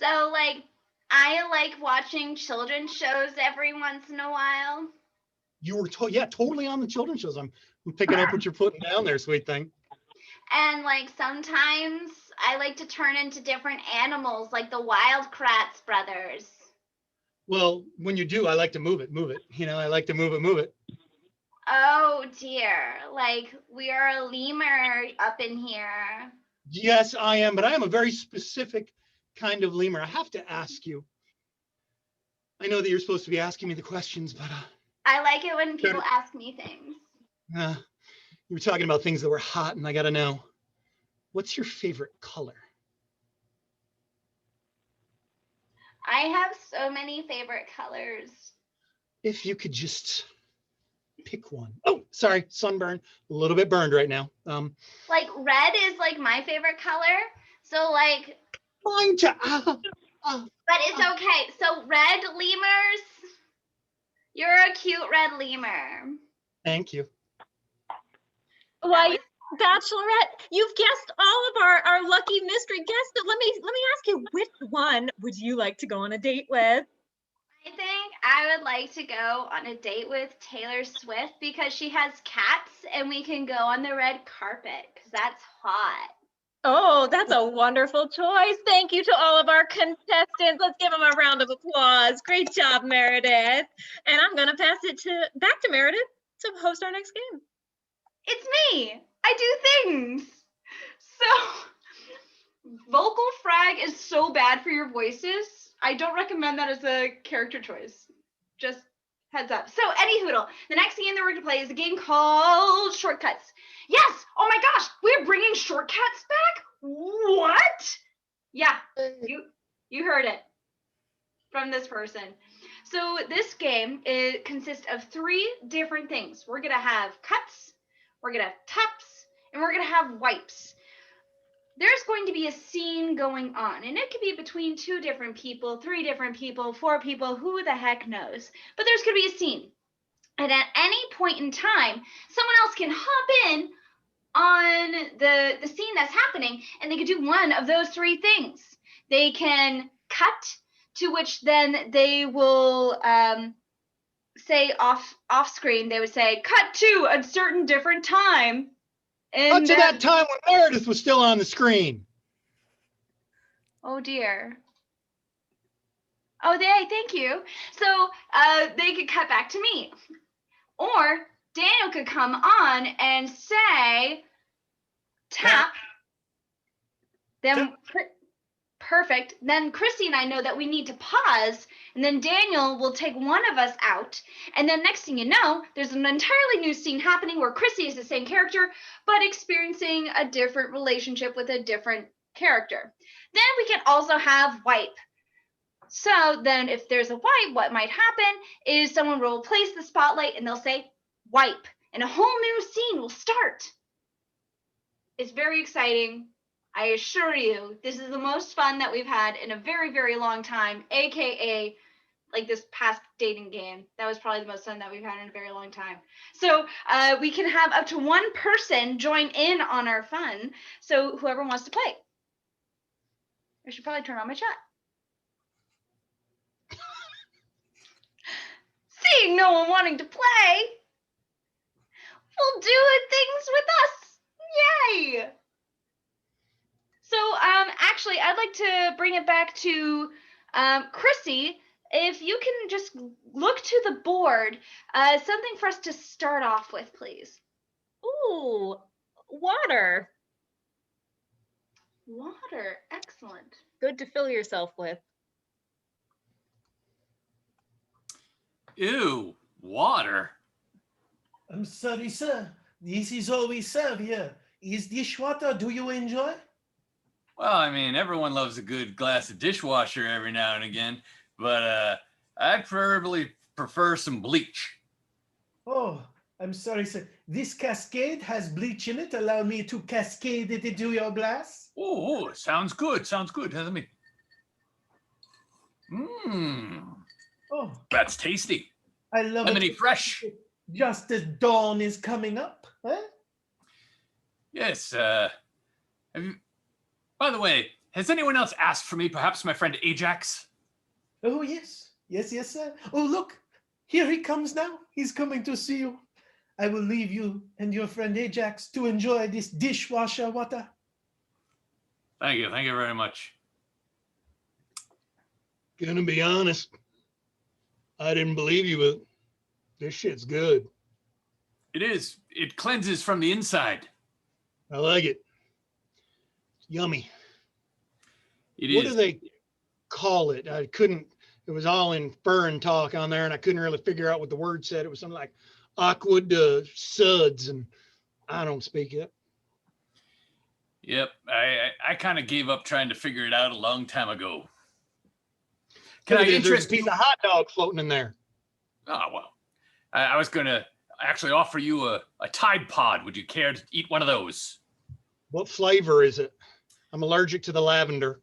Speaker 11: So like I like watching children's shows every once in a while.
Speaker 5: You were totally on the children's shows. I'm picking up what you're putting down there, sweet thing.
Speaker 11: And like sometimes I like to turn into different animals like the Wild Kratts brothers.
Speaker 5: Well, when you do, I like to move it. I like to move it.
Speaker 11: Oh dear. Like we are a lemur up in here.
Speaker 5: Yes, I am, but I am a very specific kind of lemur. I have to ask you. I know that you're supposed to be asking me the questions, but
Speaker 11: I like it when people ask me things.
Speaker 5: you were talking about things that were hot, and I gotta know, what's your favorite color?
Speaker 11: I have so many favorite colors.
Speaker 5: If you could just pick one. Oh, sorry, sunburn. A little bit burned right now.
Speaker 11: Like red is like my favorite color. So like
Speaker 5: Mine too.
Speaker 11: But it's okay. So red lemurs, you're a cute red lemur.
Speaker 5: Thank you.
Speaker 7: Why, Bachelorette, you've guessed all of our lucky mystery guests. But let me ask you, which one would you like to go on a date with?
Speaker 11: I think I would like to go on a date with Taylor Swift because she has cats and we can go on the red carpet because that's hot.
Speaker 7: Oh, that's a wonderful choice. Thank you to all of our contestants. Let's give them a round of applause. Great job, Meredith. And I'm going to pass it back to Meredith to host our next game.
Speaker 11: It's me. I do things. So vocal frag is so bad for your voices. I don't recommend that as a character choice. Just heads up. So anyhoodle, the next game that we're gonna play is a game called Shortcuts. Yes! Oh my gosh, we're bringing shortcuts back? What? Yeah, you heard it from this person. So this game, it consists of 3 different things. We're gonna have cuts, we're gonna have taps, and we're gonna have wipes. There's going to be a scene going on, and it could be between 2 different people, 3 different people, 4 people, who the heck knows. But there's going to be a scene. And at any point in time, someone else can hop in on the scene that's happening, and they could do one of those 3 things. They can cut, to which then they will say off screen, they would say, cut to a certain different time.
Speaker 5: Up to that time when Meredith was still on the screen.
Speaker 11: Oh dear. Oh, thank you. So they could cut back to me. Or Daniel could come on and say, tap, then
Speaker 3: Perfect. Then Chrissy and I know that we need to pause, and then Daniel will take one of us out. And then next thing you know, there's an entirely new scene happening where Chrissy is the same character, but experiencing a different relationship with a different character. Then we can also have wipe. So then if there's a wipe, what might happen is someone will place the spotlight and they'll say wipe, and a whole new scene will start. It's very exciting. I assure you, this is the most fun that we've had in a very, very long time, AKA like this past dating game. That was probably the most fun that we've had in a very long time. So we can have up to one person join in on our fun. So whoever wants to play. I should probably turn on my chat. Seeing no one wanting to play, we'll do things with us. Yay! So actually, I'd like to bring it back to Chrissy. If you can just look to the board, something for us to start off with, please.
Speaker 7: Ooh, water.
Speaker 3: Water, excellent.
Speaker 7: Good to fill yourself with.
Speaker 9: Ew, water.
Speaker 1: I'm sorry, sir. This is all we serve here. Is dishwater, do you enjoy?
Speaker 9: Well, I mean, everyone loves a good glass of dishwasher every now and again, but I preferably prefer some bleach.
Speaker 1: Oh, I'm sorry, sir. This cascade has bleach in it. Allow me to cascade it into your glass.
Speaker 9: Oh, sounds good. Sounds good. Let me. Mmm.
Speaker 1: Oh,
Speaker 9: That's tasty.
Speaker 1: I love
Speaker 9: Lemony
Speaker 1: it.
Speaker 9: fresh.
Speaker 1: Just as dawn is coming up. Huh?
Speaker 9: Yes. By the way, has anyone else asked for me? Perhaps my friend Ajax?
Speaker 1: Oh, yes. Yes, yes, sir. Oh, look. Here he comes now. He's coming to see you. I will leave you and your friend Ajax to enjoy this dishwasher water.
Speaker 9: Thank you. Thank you very much.
Speaker 5: Gonna be honest, I didn't believe you, but this shit's good.
Speaker 9: It is. It cleanses from the inside.
Speaker 5: I like it. It's yummy.
Speaker 9: It
Speaker 5: What
Speaker 9: is.
Speaker 5: do they call it? I couldn't, it was all in foreign talk on there and I couldn't really figure out what the word said. It was something like aqua suds and I don't speak it.
Speaker 9: Yep. I kind of gave up trying to figure it out a long time ago. Can I
Speaker 5: There's a
Speaker 9: interest
Speaker 5: piece
Speaker 9: you?
Speaker 5: of hot dog floating in there.
Speaker 9: Oh, well. I was going to actually offer you a Tide Pod. Would you care to eat one of those?
Speaker 5: What flavor is it? I'm allergic to the lavender.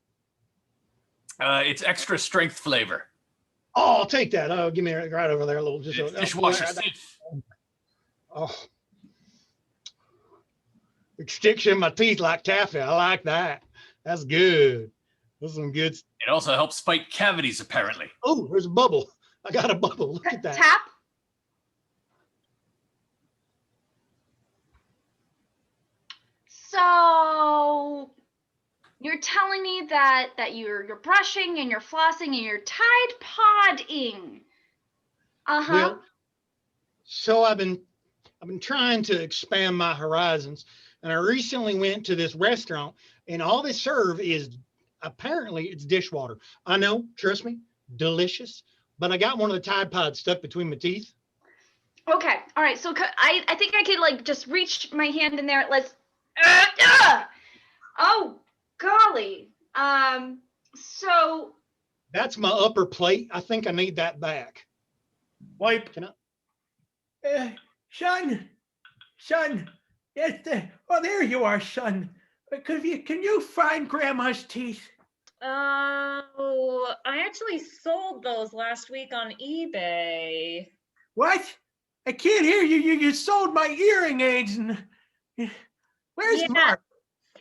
Speaker 9: It's extra strength flavor.
Speaker 5: Oh, I'll take that. Oh, give me right over there a little. Just
Speaker 9: It's dishwasher
Speaker 5: right there.
Speaker 9: safe.
Speaker 5: Oh, it sticks in my teeth like taffy. I like that. That's good. That's some good.
Speaker 9: It also helps fight cavities, apparently.
Speaker 5: Oh, there's a bubble. I got a bubble. Look at that.
Speaker 3: Tap. So you're telling me that you're brushing and you're flossing and you're Tide Podding. Uh-huh.
Speaker 5: Well, so I've been trying to expand my horizons, and I recently went to this restaurant, and all they serve is apparently it's dishwater. I know, trust me, delicious. But I got one of the Tide Pods stuck between my teeth.
Speaker 3: Okay. All right. So I think I could like just reach my hand in there. Let's. Oh, golly. So.
Speaker 5: That's my upper plate. I think I need that back.
Speaker 1: Wipe.
Speaker 5: Can I?
Speaker 1: Son. Yes, oh, there you are, son. Can you find Grandma's teeth?
Speaker 7: Oh, I actually sold those last week on eBay.
Speaker 1: What? I can't hear you. You sold my hearing aids. And where's
Speaker 7: Yeah.
Speaker 1: Mark?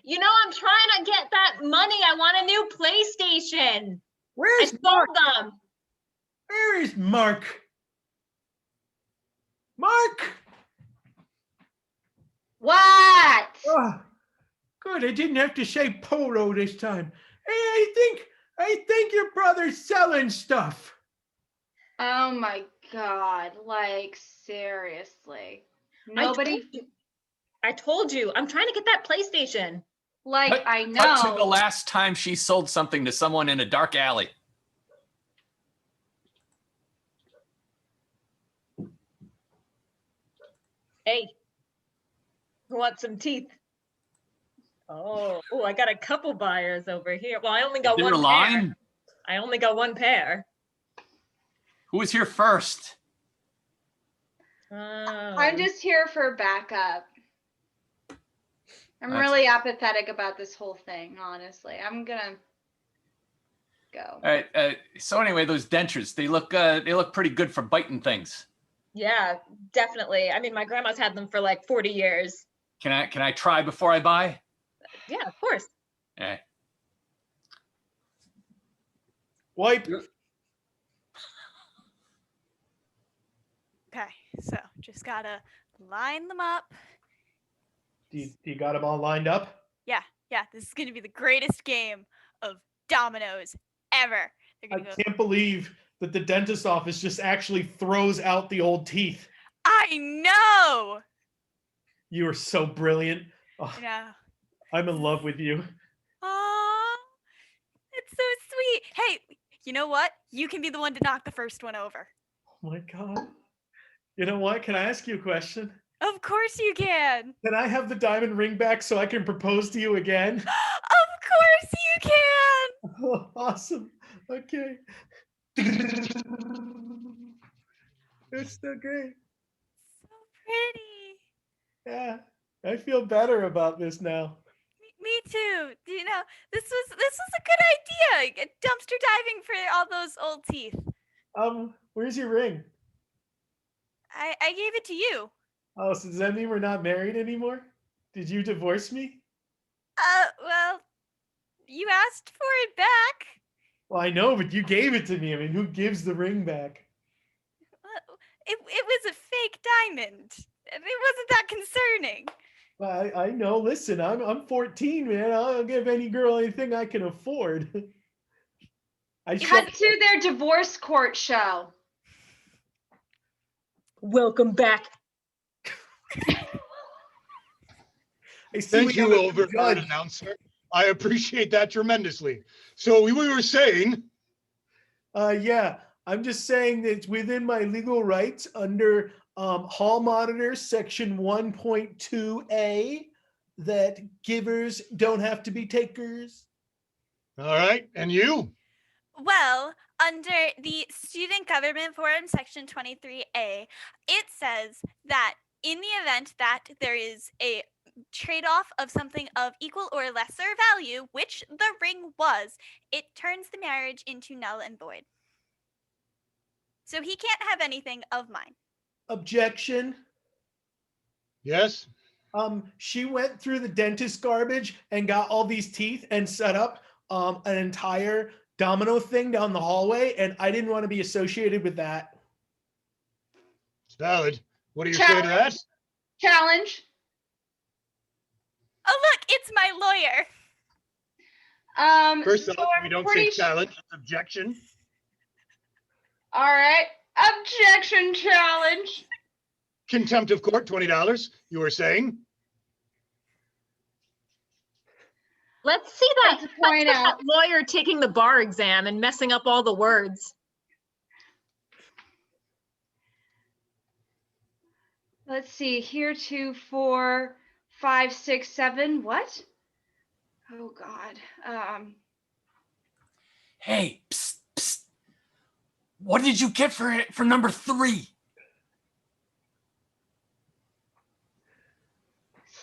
Speaker 7: You know, I'm trying to get that money. I want a new PlayStation. I
Speaker 1: Where's
Speaker 7: sold
Speaker 1: Mark?
Speaker 7: them.
Speaker 1: Where is Mark? Mark!
Speaker 3: What?
Speaker 1: Oh, good. I didn't have to say polo this time. Hey, I think your brother's selling stuff.
Speaker 3: Oh my God. Like, seriously. Nobody.
Speaker 7: I told you. I'm trying to get that PlayStation.
Speaker 3: Like,
Speaker 2: Cut-
Speaker 3: I
Speaker 2: Cut to the
Speaker 3: know.
Speaker 2: last time she sold something to someone in a dark alley.
Speaker 7: Hey, who wants some teeth? Oh, I got a couple buyers over here. Well, I only
Speaker 2: Is
Speaker 7: got
Speaker 2: there
Speaker 7: one
Speaker 2: a
Speaker 7: pair.
Speaker 2: line?
Speaker 7: I only got one pair.
Speaker 2: Who was here first?
Speaker 3: I'm
Speaker 7: Oh.
Speaker 3: just here for backup. I'm
Speaker 2: That's-
Speaker 3: really apathetic about this whole thing, honestly. I'm gonna go.
Speaker 2: All right. So anyway, those dentures, they look pretty good for biting things.
Speaker 7: Yeah, definitely. I mean, my grandma's had them for like 40 years.
Speaker 2: Can I try before I buy?
Speaker 7: Yeah, of course.
Speaker 2: All right.
Speaker 1: Wipe.
Speaker 4: Okay, so just gotta line them up.
Speaker 1: Do you got them all lined up?
Speaker 4: Yeah, this is gonna be the greatest game of dominoes ever. They're
Speaker 1: I
Speaker 4: gonna go.
Speaker 1: can't believe that the dentist office just actually throws out the old teeth.
Speaker 4: I know.
Speaker 1: You are so brilliant. Oh,
Speaker 4: You know.
Speaker 1: I'm in love with you.
Speaker 4: Aw, it's so sweet. Hey, you know what? You can be the one to knock the first one over.
Speaker 1: Oh my God. You know what? Can I ask you a question?
Speaker 4: Of course you can.
Speaker 1: Can I have the diamond ring back so I can propose to you again?
Speaker 4: Of course you can.
Speaker 1: Oh, awesome. Okay. It's so great.
Speaker 4: So pretty.
Speaker 1: Yeah. I feel better about this now.
Speaker 4: Me too. You know, this was a good idea. Dumpster diving for all those old teeth.
Speaker 1: Where's your ring?
Speaker 4: I gave it to you.
Speaker 1: Oh, so does that mean we're not married anymore? Did you divorce me?
Speaker 4: Well, you asked for it back.
Speaker 1: Well, I know, but you gave it to me. I mean, who gives the ring back?
Speaker 4: It was a fake diamond. It wasn't that concerning.
Speaker 1: Well, I know. Listen, I'm 14, man. I'll give any girl anything I can afford.
Speaker 3: Cut to their divorce court show.
Speaker 7: Welcome back.
Speaker 5: Thank you, overheard announcer. I appreciate that tremendously. So we were saying.
Speaker 1: Yeah, I'm just saying that it's within my legal rights under Hall Monitor Section 1.2a that givers don't have to be takers.
Speaker 5: All right, and you?
Speaker 4: Well, under the Student Government Forum Section 23A, it says that in the event that there is a trade-off of something of equal or lesser value, which the ring was, it turns the marriage into null and void. So he can't have anything of mine.
Speaker 1: Objection.
Speaker 5: Yes.
Speaker 1: She went through the dentist garbage and got all these teeth and set up an entire domino thing down the hallway, and I didn't want to be associated with that.
Speaker 5: It's valid. What do you say to that?
Speaker 3: Challenge.
Speaker 4: Oh, look, it's my lawyer.
Speaker 5: First
Speaker 3: so
Speaker 5: off, we don't say
Speaker 3: pretty
Speaker 5: challenge, it's objection.
Speaker 3: All right. Objection challenge.
Speaker 5: Contempt of court, $20. You were saying?
Speaker 7: Let's see that,
Speaker 3: To point
Speaker 7: that
Speaker 3: out.
Speaker 7: lawyer taking the bar exam and messing up all the words.
Speaker 3: Let's see. Here, 2, 4, 5, 6, 7. What? Oh God.
Speaker 2: Hey, psst, psst. What did you get for number 3?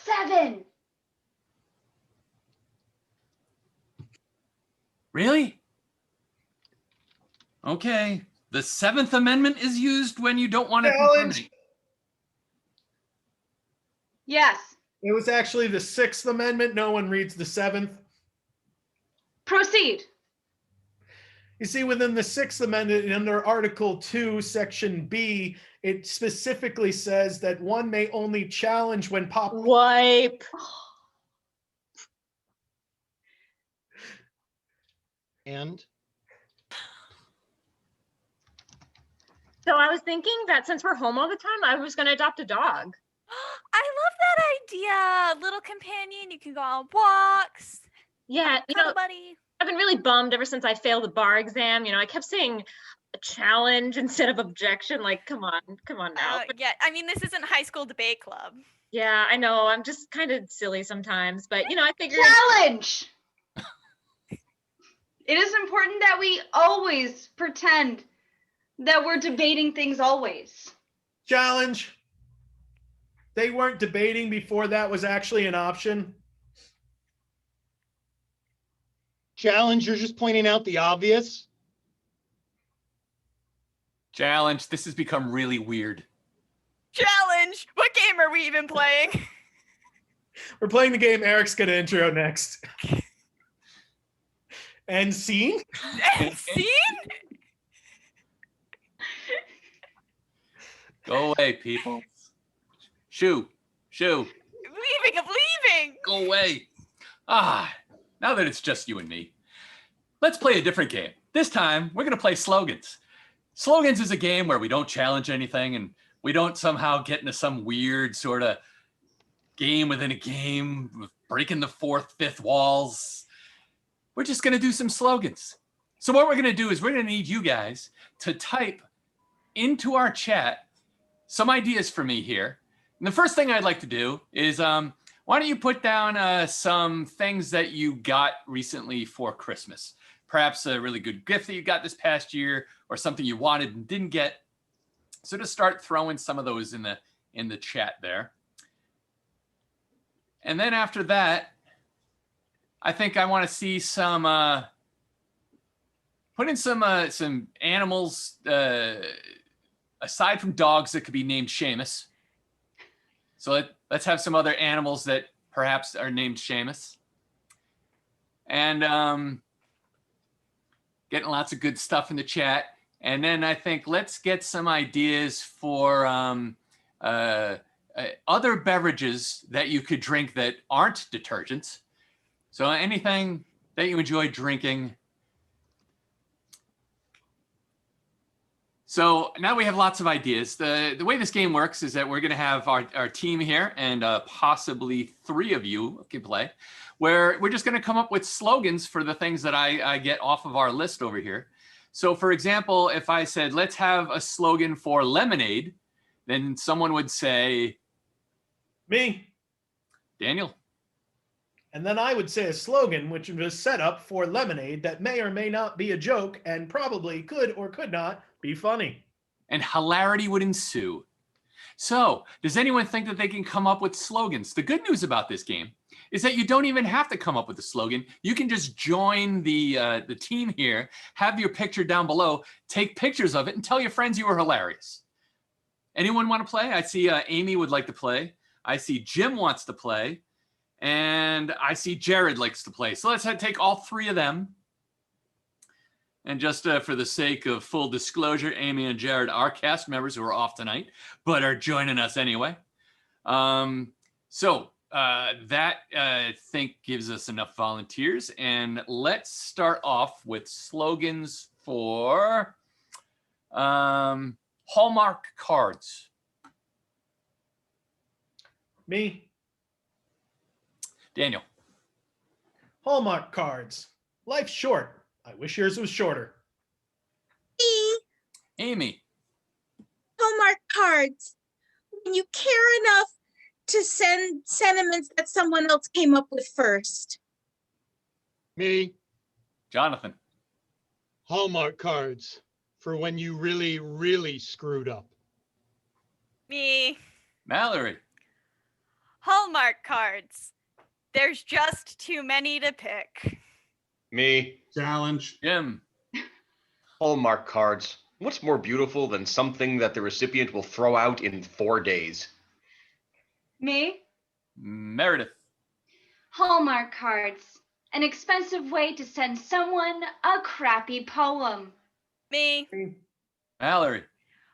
Speaker 3: 7.
Speaker 2: Really? Okay. The 7th Amendment is used when you don't want to
Speaker 1: Challenge.
Speaker 2: incriminate.
Speaker 3: Yes.
Speaker 1: It was actually the 6th Amendment. No one reads the 7th.
Speaker 3: Proceed.
Speaker 1: You see, within the 6th Amendment, under Article 2, Section B, it specifically says that one may only challenge when
Speaker 7: Wipe.
Speaker 5: And?
Speaker 7: So I was thinking that since we're home all the time, I was going to adopt a dog.
Speaker 4: I love that idea. Little companion, you can go on walks.
Speaker 7: Yeah,
Speaker 4: Cuddle buddy.
Speaker 7: I've been really bummed ever since I failed the bar exam. I kept saying a challenge instead of objection. Like, come on now.
Speaker 4: Yeah, I mean, this isn't high school debate club.
Speaker 7: Yeah, I know. I'm just kind of silly sometimes, but I figured.
Speaker 3: Challenge! It is important that we always pretend that we're debating things always.
Speaker 1: Challenge. They weren't debating before that was actually an option.
Speaker 5: Challenge, you're just pointing out the obvious.
Speaker 9: Challenge, this has become really weird.
Speaker 4: Challenge! What game are we even playing?
Speaker 1: We're playing the game Eric's going to intro next. And scene?
Speaker 4: And scene?
Speaker 9: Go away, people. Shoo.
Speaker 4: Leaving!
Speaker 9: Go away. Now that it's just you and me, let's play a different game. This time, we're going to play Slogans. Slogans is a game where we don't challenge anything and we don't somehow get into some weird sort of game within a game, with breaking the fourth, fifth walls. We're just going to do some slogans. So what we're going to do is we're going to need you guys to type into our chat some ideas for me here. And the first thing I'd like to do is, why don't you put down some things that you got recently for Christmas? Perhaps a really good gift that you got this past year or something you wanted and didn't get. So just start throwing some of those in the chat there. And then after that, I think I want to see some, put in some animals, aside from dogs that could be named Seamus. So let's have some other animals that perhaps are named Seamus. And getting lots of good stuff in the chat. And then I think let's get some ideas for other beverages that you could drink that aren't detergents. So anything that you enjoy drinking. So now we have lots of ideas. The way this game works is that we're going to have our team here and possibly 3 of you can play, where we're just going to come up with slogans for the things that I get off of our list over here. So for example, if I said, let's have a slogan for lemonade, then someone would say,
Speaker 1: me.
Speaker 9: Daniel.
Speaker 1: And then I would say a slogan which was set up for lemonade that may or may not be a joke and probably could or could not be funny.
Speaker 9: And hilarity would ensue. So does anyone think that they can come up with slogans? The good news about this game is that you don't even have to come up with a slogan. You can just join the team here, have your picture down below, take pictures of it, and tell your friends you were hilarious. Anyone want to play? I see Amy would like to play. I see Jim wants to play. And I see Jared likes to play. So let's take all 3 of them. And just for the sake of full disclosure, Amy and Jared are cast members who are off tonight, but are joining us anyway. So that I think gives us enough volunteers. And let's start off with slogans for Hallmark cards.
Speaker 1: Me.
Speaker 9: Daniel.
Speaker 1: Hallmark cards. Life's short. I wish yours was shorter.
Speaker 12: Me.
Speaker 9: Amy.
Speaker 12: Hallmark cards. When you care enough to send sentiments that someone else came up with first.
Speaker 5: Me.
Speaker 9: Jonathan.
Speaker 5: Hallmark cards for when you really, really screwed up.
Speaker 4: Me.
Speaker 9: Mallory.
Speaker 4: Hallmark cards. There's just too many to pick.
Speaker 13: Me.
Speaker 14: Challenge.
Speaker 9: Jim.
Speaker 13: Hallmark cards. What's more beautiful than something that the recipient will throw out in 4 days?
Speaker 3: Me.
Speaker 9: Meredith.
Speaker 3: Hallmark cards. An expensive way to send someone a crappy poem.
Speaker 4: Me.
Speaker 9: Mallory.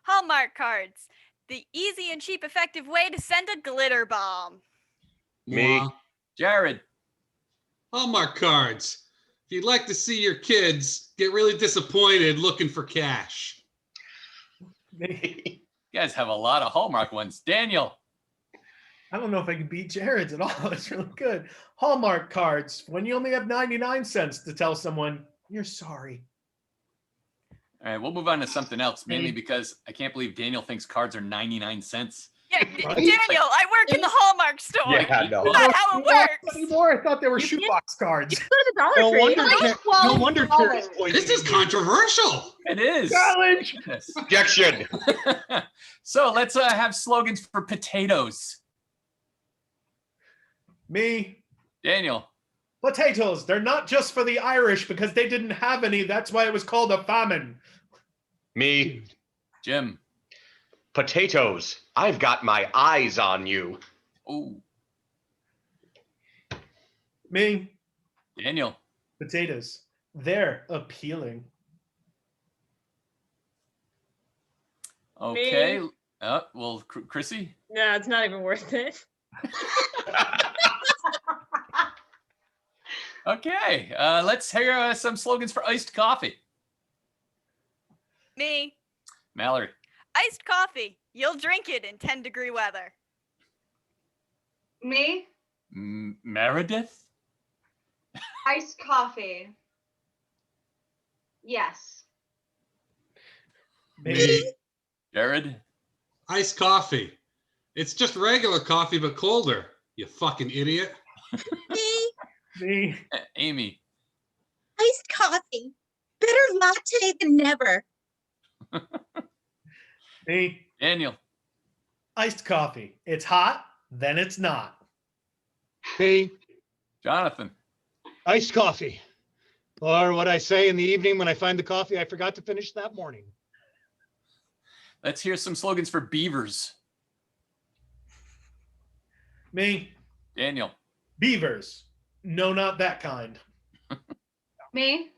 Speaker 4: Hallmark cards. The easy and cheap effective way to send a glitter bomb.
Speaker 13: Me.
Speaker 9: Jared.
Speaker 14: Hallmark cards. If you'd like to see your kids get really disappointed looking for cash.
Speaker 9: You guys have a lot of Hallmark ones. Daniel.
Speaker 1: I don't know if I can beat Jared's at all. It's really good. Hallmark cards. When you only have 99 cents to tell someone you're sorry.
Speaker 9: All right, we'll move on to something else, mainly because I can't believe Daniel thinks cards are 99 cents.
Speaker 4: Yeah,
Speaker 5: Right?
Speaker 4: Daniel, I work in the Hallmark store.
Speaker 13: Yeah, no.
Speaker 4: That's not how it works.
Speaker 1: Anymore. I thought they were shoebox cards.
Speaker 7: Go to the Dollar
Speaker 5: No
Speaker 7: Tree.
Speaker 5: wonder,
Speaker 11: Like
Speaker 5: no wonder Terry's
Speaker 11: $12.
Speaker 5: pointing
Speaker 14: This is
Speaker 5: at you.
Speaker 14: controversial.
Speaker 9: It is.
Speaker 1: Challenge.
Speaker 9: Goodness.
Speaker 13: Objection.
Speaker 9: So let's have slogans for potatoes.
Speaker 1: Me.
Speaker 9: Daniel.
Speaker 1: Potatoes. They're not just for the Irish because they didn't have any. That's why it was called a famine.
Speaker 13: Me.
Speaker 9: Jim.
Speaker 13: Potatoes. I've got my eyes on you.
Speaker 9: Oh.
Speaker 1: Me.
Speaker 9: Daniel.
Speaker 1: Potatoes. They're appealing.
Speaker 9: Okay. Well, Chrissy.
Speaker 7: No, it's not even worth it.
Speaker 9: Okay. Let's hear some slogans for iced coffee.
Speaker 4: Me.
Speaker 9: Mallory.
Speaker 4: Iced coffee. You'll drink it in 10-degree weather.
Speaker 11: Me?
Speaker 9: Meredith.
Speaker 11: Iced coffee. Yes.
Speaker 1: Me.
Speaker 9: Jared.
Speaker 14: Iced coffee. It's just regular coffee, but colder. You fucking idiot.
Speaker 12: Me,
Speaker 1: Me.
Speaker 9: Amy.
Speaker 12: iced coffee. Better latte than never.
Speaker 1: Me.
Speaker 9: Daniel.
Speaker 1: Iced coffee. It's hot, then it's not.
Speaker 5: Me.
Speaker 9: Jonathan.
Speaker 5: Iced coffee. Or what I say in the evening when I find the coffee I forgot to finish that morning.
Speaker 9: Let's hear some slogans for beavers.
Speaker 1: Me.
Speaker 9: Daniel.
Speaker 1: Beavers. No, not that kind.
Speaker 11: Me?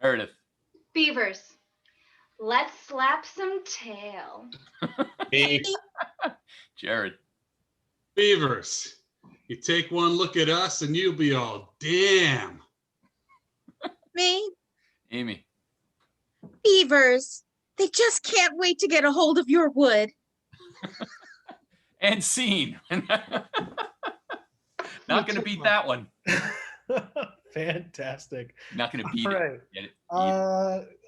Speaker 9: Meredith.
Speaker 11: Beavers. Let's slap some tail.
Speaker 13: Me.
Speaker 9: Jared.
Speaker 14: Beavers. You take one look at us and you'll be all, damn.
Speaker 12: Me,
Speaker 9: Amy.
Speaker 12: beavers. They just can't wait to get a hold of your wood.
Speaker 9: And scene. Not going to beat that one.
Speaker 1: Fantastic.
Speaker 9: Not going to beat
Speaker 1: All
Speaker 9: it.
Speaker 1: right.
Speaker 9: Get it?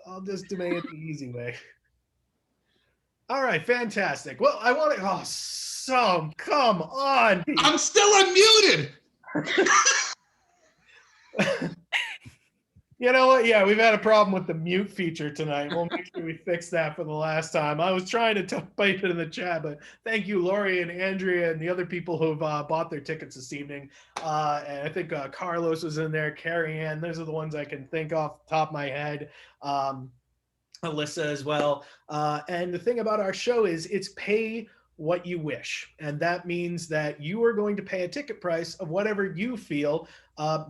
Speaker 1: I'll just demand it the easy way. All right, fantastic. Well, I want to. Come on. Pete.
Speaker 14: I'm still unmuted.
Speaker 1: You know what? Yeah, we've had a problem with the mute feature tonight. We'll make sure we fix that for the last time. I was trying to type it in the chat, but thank you, Lori and Andrea and the other people who've bought their tickets this evening. And I think Carlos was in there, Carrie Ann. Those are the ones I can think off the top of my head. Alyssa as well. And the thing about our show is it's pay what you wish. And that means that you are going to pay a ticket price of whatever you feel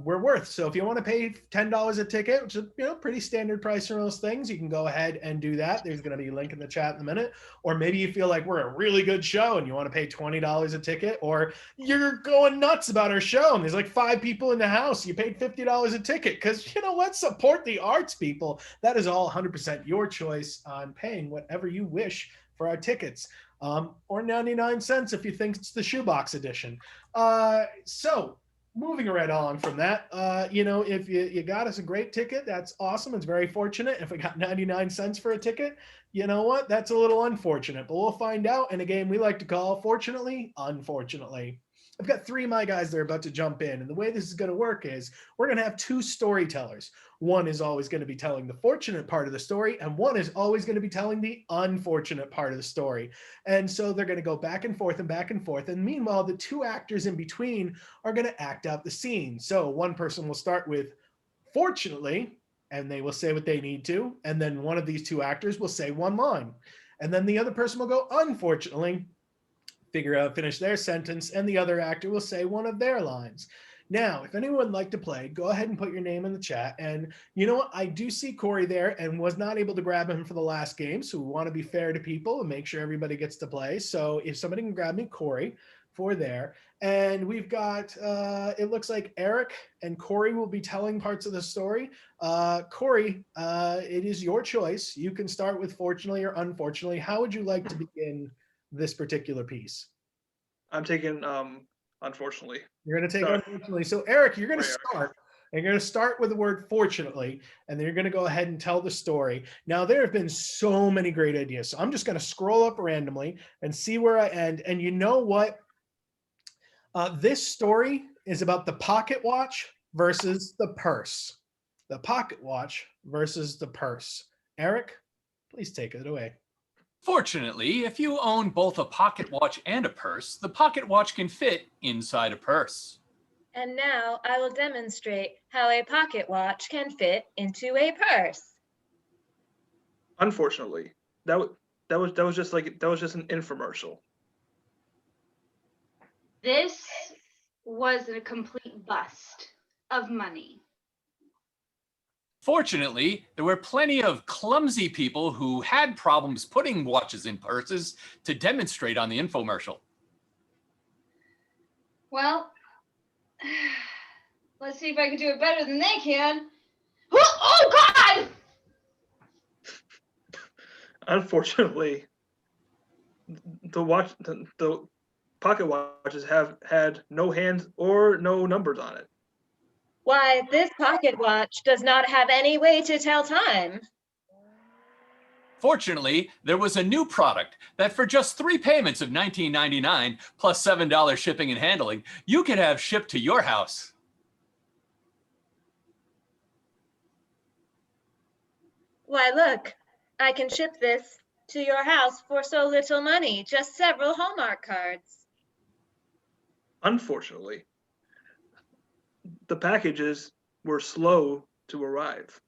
Speaker 1: we're worth. So if you want to pay $10 a ticket, which is pretty standard price for most things, you can go ahead and do that. There's going to be a link in the chat in a minute. Or maybe you feel like we're a really good show and you want to pay $20 a ticket, or you're going nuts about our show and there's like 5 people in the house. You paid $50 a ticket because, you know what, support the arts, people. That is all 100% your choice on paying whatever you wish for our tickets. Or 99 cents if you think it's the shoebox edition. So moving right on from that, if you got us a great ticket, that's awesome. It's very fortunate. If we got 99 cents for a ticket, you know what? That's a little unfortunate, but we'll find out in a game we like to call Fortunately, Unfortunately. I've got 3 of my guys that are about to jump in. And the way this is going to work is we're going to have 2 storytellers. One is always going to be telling the fortunate part of the story, and one is always going to be telling the unfortunate part of the story. And so they're going to go back and forth and back and forth. And meanwhile, the 2 actors in between are going to act out the scene. So one person will start with fortunately, and they will say what they need to. And then one of these 2 actors will say one line. And then the other person will go unfortunately, finish their sentence, and the other actor will say one of their lines. Now, if anyone would like to play, go ahead and put your name in the chat. And you know what? I do see Corey there and was not able to grab him for the last game. So we want to be fair to people and make sure everybody gets to play. So if somebody can grab me Corey for there. And we've got, it looks like Eric and Corey will be telling parts of the story. Corey, it is your choice. You can start with fortunately or unfortunately. How would you like to begin this particular piece?
Speaker 8: I'm taking unfortunately.
Speaker 1: You're going to take
Speaker 8: Sorry.
Speaker 1: unfortunately. So Eric, you're going to
Speaker 8: Sorry, Eric.
Speaker 1: start. And you're going to start with the word fortunately, and then you're going to go ahead and tell the story. Now, there have been so many great ideas. So I'm just going to scroll up randomly and see where I end. And you know what? This story is about the pocket watch versus the purse. The pocket watch versus the purse. Eric, please take it away.
Speaker 9: Fortunately, if you own both a pocket watch and a purse, the pocket watch can fit inside a purse.
Speaker 7: And now I will demonstrate how a pocket watch can fit into a purse.
Speaker 8: Unfortunately, that was just an infomercial.
Speaker 3: This was a complete bust of money.
Speaker 9: Fortunately, there were plenty of clumsy people who had problems putting watches in purses to demonstrate on the infomercial.
Speaker 3: Well, let's see if I can do it better than they can. Oh God!
Speaker 8: Unfortunately, the pocket watches have had no hands or no numbers on it.
Speaker 7: Why, this pocket watch does not have any way to tell time.
Speaker 9: Fortunately, there was a new product that for just 3 payments of $19.99 plus $7 shipping and handling, you could have shipped to your house.
Speaker 7: Why, look, I can ship this to your house for so little money, just several Hallmark cards.
Speaker 8: Unfortunately, the packages were slow to arrive.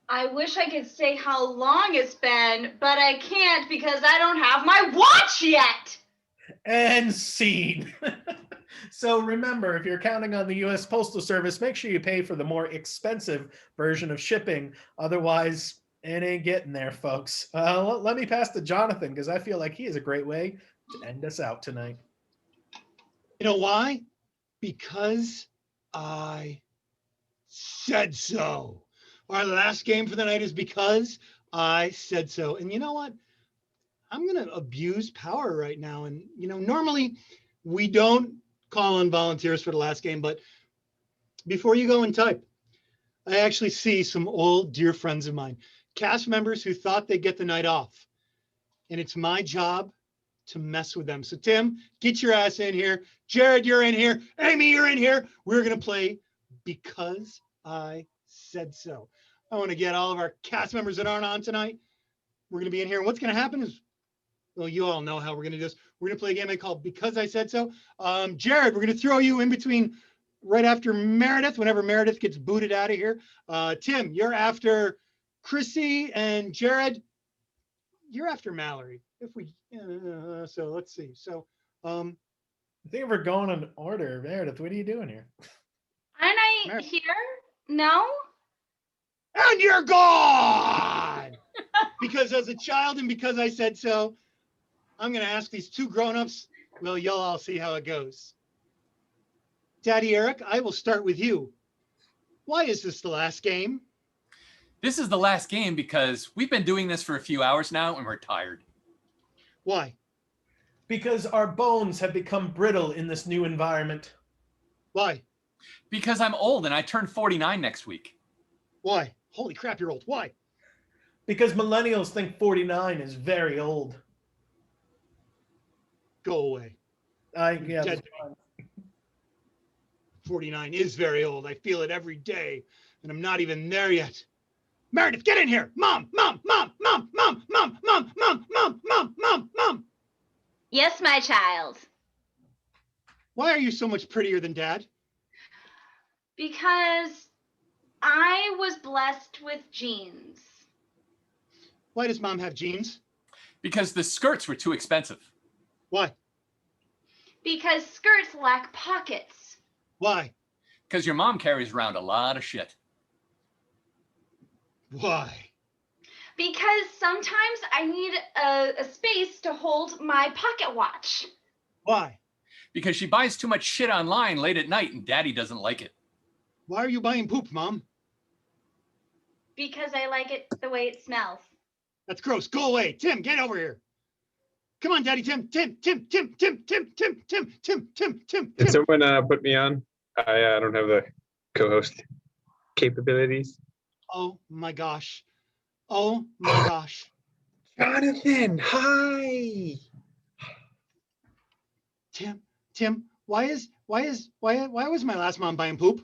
Speaker 3: I wish I could say how long it's been, but I can't because I don't have my watch yet.
Speaker 1: And scene. So remember, if you're counting on the U.S. Postal Service, make sure you pay for the more expensive version of shipping. Otherwise, it ain't getting there, folks. Let me pass to Jonathan because I feel like he is a great way to end us out tonight.
Speaker 5: You know why? Because I said so. Our last game for the night is because I said so. And you know what? I'm going to abuse power right now. And, you know, normally we don't call on volunteers for the last game, but before you go and type, I actually see some old dear friends of mine, cast members who thought they'd get the night off. And it's my job to mess with them. So Tim, get your ass in here. Jared, you're in here. Amy, you're in here. We're going to play Because I Said So. I want to get all of our cast members that aren't on tonight. We're going to be in here. And what's going to happen is, well, you all know how we're going to do this. We're going to play a game I call Because I Said So. Jared, we're going to throw you in between right after Meredith, whenever Meredith gets booted out of here. Tim, you're after Chrissy, and Jared, you're after Mallory. If we, so let's see. So,
Speaker 1: I think we're going in order. Meredith, what are you doing here?
Speaker 3: Aren't I here? No?
Speaker 5: And you're gone! Because as a child and because I said so, I'm going to ask these two grown-ups. Well, you'll all see how it goes. Daddy Eric, I will start with you. Why is this the last game?
Speaker 9: This is the last game because we've been doing this for a few hours now and we're tired.
Speaker 5: Why?
Speaker 1: Because our bones have become brittle in this new environment.
Speaker 5: Why?
Speaker 9: Because I'm old and I turn 49 next week.
Speaker 5: Why? Holy crap, you're old. Why?
Speaker 1: Because millennials think 49 is very old.
Speaker 5: Go away.
Speaker 1: Yeah,
Speaker 5: Dead. 49 is very old. I feel it every day, and I'm not even there yet. Meredith, get in here. Mom, mom, mom, mom, mom, mom, mom, mom, mom, mom, mom, mom.
Speaker 3: Yes, my child.
Speaker 5: Why are you so much prettier than Dad?
Speaker 3: Because I was blessed with genes.
Speaker 5: Why does Mom have jeans?
Speaker 9: Because the skirts were too expensive.
Speaker 5: Why?
Speaker 3: Because skirts lack pockets.
Speaker 5: Why?
Speaker 9: Because your mom carries around a lot of shit.
Speaker 5: Why?
Speaker 3: Because sometimes I need a space to hold my pocket watch.
Speaker 5: Why?
Speaker 9: Because she buys too much shit online late at night and Daddy doesn't like it.
Speaker 5: Why are you buying poop, Mom?
Speaker 3: Because I like it the way it smells.
Speaker 5: That's gross. Go away. Tim, get over here. Come on, Daddy Tim. Tim.
Speaker 15: Did someone put me on? I don't have the co-host capabilities.
Speaker 5: Oh my gosh. Oh my gosh.
Speaker 15: Jonathan, hi.
Speaker 5: Tim, why was my last mom buying poop?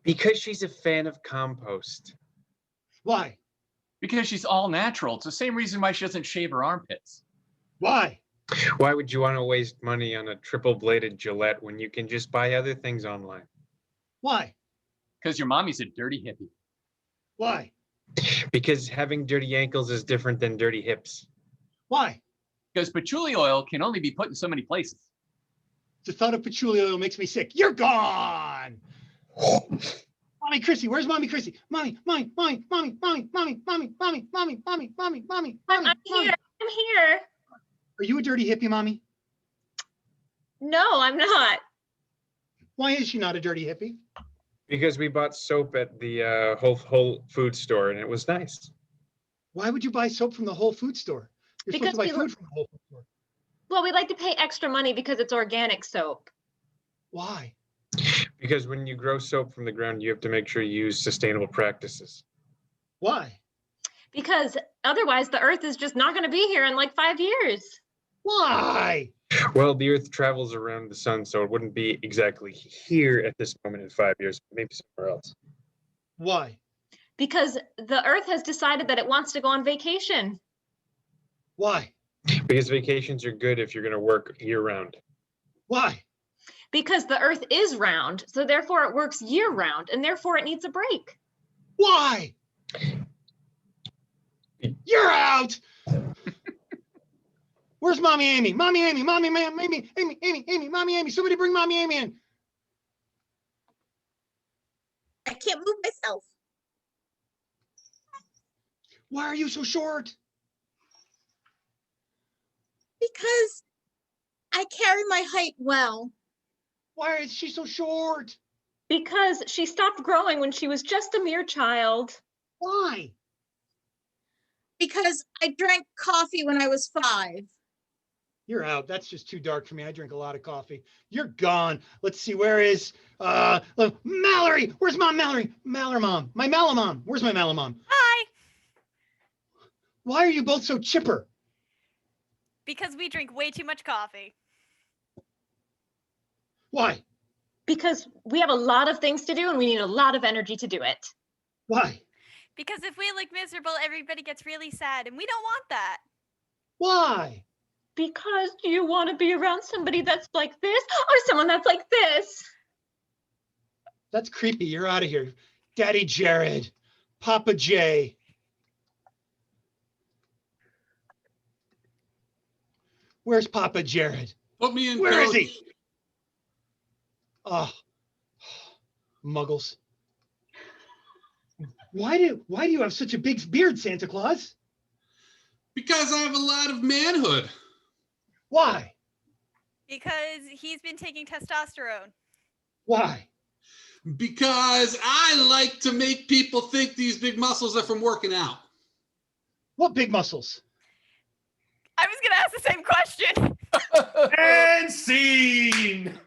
Speaker 15: Because she's a fan of compost.
Speaker 5: Why?
Speaker 9: Because she's all natural. It's the same reason why she doesn't shave her armpits.
Speaker 5: Why?
Speaker 15: Why would you want to waste money on a triple-bladed Gillette when you can just buy other things online?
Speaker 5: Why?
Speaker 9: Because your mommy's a dirty hippie.
Speaker 5: Why?
Speaker 15: Because having dirty ankles is different than dirty hips.
Speaker 5: Why?
Speaker 9: Because patchouli oil can only be put in so many places.
Speaker 5: The thought of patchouli oil makes me sick. You're gone. Mommy Chrissy, where's Mommy Chrissy? Mommy.
Speaker 7: I'm here.
Speaker 5: Are you a dirty hippie, Mommy?
Speaker 7: No, I'm not.
Speaker 5: Why is she not a dirty hippie?
Speaker 15: Because we bought soap at the Whole Food store and it was nice.
Speaker 5: Why would you buy soap from the Whole Food store? You're
Speaker 7: Because
Speaker 5: supposed to buy food from the Whole Food store.
Speaker 7: Well, we like to pay extra money because it's organic soap.
Speaker 5: Why?
Speaker 15: Because when you grow soap from the ground, you have to make sure you use sustainable practices.
Speaker 5: Why?
Speaker 7: Because otherwise the earth is just not going to be here in like 5 years.
Speaker 5: Why?
Speaker 15: Well, the earth travels around the sun, so it wouldn't be exactly here at this moment in 5 years, maybe somewhere else.
Speaker 5: Why?
Speaker 7: Because the earth has decided that it wants to go on vacation.
Speaker 5: Why?
Speaker 15: Because vacations are good if you're going to work year round.
Speaker 5: Why?
Speaker 7: Because the earth is round, so therefore it works year round, and therefore it needs a break.
Speaker 5: Why? You're out. Where's Mommy Amy? Mommy Amy, Mommy Amy, Mommy Amy. Somebody bring Mommy Amy in.
Speaker 12: I can't move myself.
Speaker 5: Why are you so short?
Speaker 12: Because I carry my height well.
Speaker 5: Why is she so short?
Speaker 7: Because she stopped growing when she was just a mere child.
Speaker 5: Why?
Speaker 12: Because I drank coffee when I was 5.
Speaker 5: You're out. That's just too dark for me. I drink a lot of coffee. You're gone. Let's see. Where is Mallory? Where's Mom Mallory? Mom. My Malamom. Where's my Malamom?
Speaker 4: Hi.
Speaker 5: Why are you both so chipper?
Speaker 4: Because we drink way too much coffee.
Speaker 5: Why?
Speaker 7: Because we have a lot of things to do and we need a lot of energy to do it.
Speaker 5: Why?
Speaker 4: Because if we look miserable, everybody gets really sad, and we don't want that.
Speaker 5: Why?
Speaker 7: Because you want to be around somebody that's like this or someone that's like this.
Speaker 5: That's creepy. You're out of here. Daddy Jared. Papa J. Where's Papa Jared?
Speaker 14: Put me in.
Speaker 5: Where is
Speaker 14: Coach.
Speaker 5: he? Oh, muggles. Why do you have such a big beard, Santa Claus?
Speaker 14: Because I have a lot of manhood.
Speaker 5: Why?
Speaker 4: Because he's been taking testosterone.
Speaker 5: Why?
Speaker 14: Because I like to make people think these big muscles are from working out.
Speaker 5: What big muscles?
Speaker 4: I was going to ask the same question.
Speaker 1: And scene.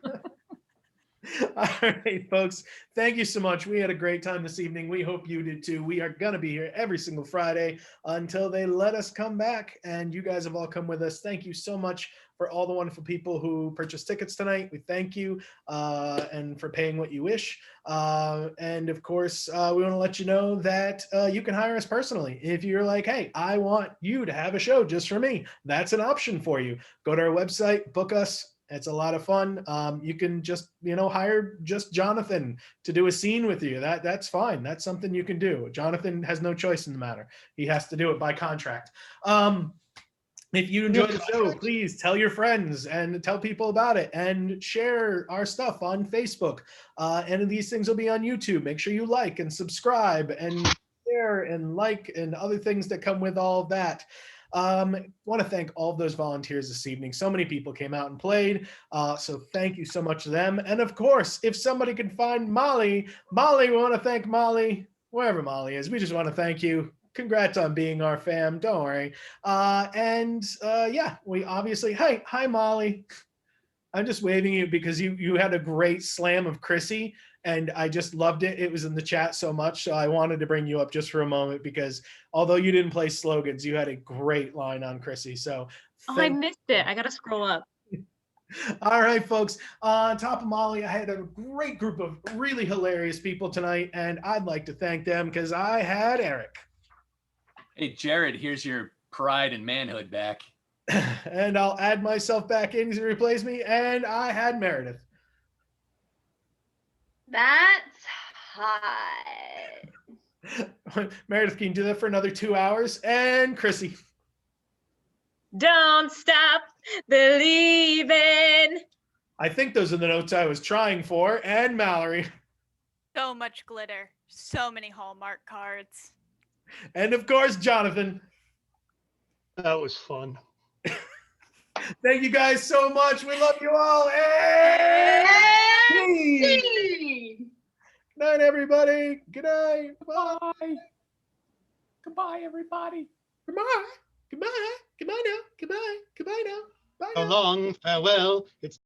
Speaker 1: All right, folks. Thank you so much. We had a great time this evening. We hope you did too. We are going to be here every single Friday until they let us come back. And you guys have all come with us. Thank you so much for all the wonderful people who purchased tickets tonight. We thank you and for paying what you wish. And of course, we want to let you know that you can hire us personally. If you're like, hey, I want you to have a show just for me, that's an option for you. Go to our website, book us. It's a lot of fun. You can just, hire just Jonathan to do a scene with you. That's fine. That's something you can do. Jonathan has no choice in the matter. He has to do it by contract. If you enjoy the show, please tell your friends and tell people about it and share our stuff on Facebook. And these things will be on YouTube. Make sure you like and subscribe and share and like and other things that come with all of that. Want to thank all of those volunteers this evening. So many people came out and played. So thank you so much to them. And of course, if somebody can find Molly, we want to thank Molly, wherever Molly is. We just want to thank you. congrats on being our fam. Don't worry. Yeah, we obviously, hi Molly. I'm just waving you because you had a great slam of Chrissy and I just loved it. It was in the chat so much. So I wanted to bring you up just for a moment because although you didn't play slogans, you had a great line on Chrissy. So
Speaker 7: I missed it. I got to scroll up.
Speaker 1: All right, folks. On top of Molly, I had a great group of really hilarious people tonight, and I'd like to thank them because I had Eric.
Speaker 9: Hey, Jared, here's your pride and manhood back.
Speaker 1: And I'll add myself back in to replace me, and I had Meredith.
Speaker 3: That's hot.
Speaker 1: Meredith, can you do that for another 2 hours? And Chrissy.
Speaker 7: Don't stop believing.
Speaker 1: I think those are the notes I was trying for. And Mallory.
Speaker 4: So much glitter. So many Hallmark cards.
Speaker 1: And of course, Jonathan.
Speaker 5: That was fun.
Speaker 1: Thank you guys so much. We love you all. And good night, everybody. Good night. Bye.
Speaker 9: Goodbye, everybody.
Speaker 1: Goodbye. Goodbye. Goodbye now. Goodbye. Goodbye now. Bye now.
Speaker 5: So long, farewell. It's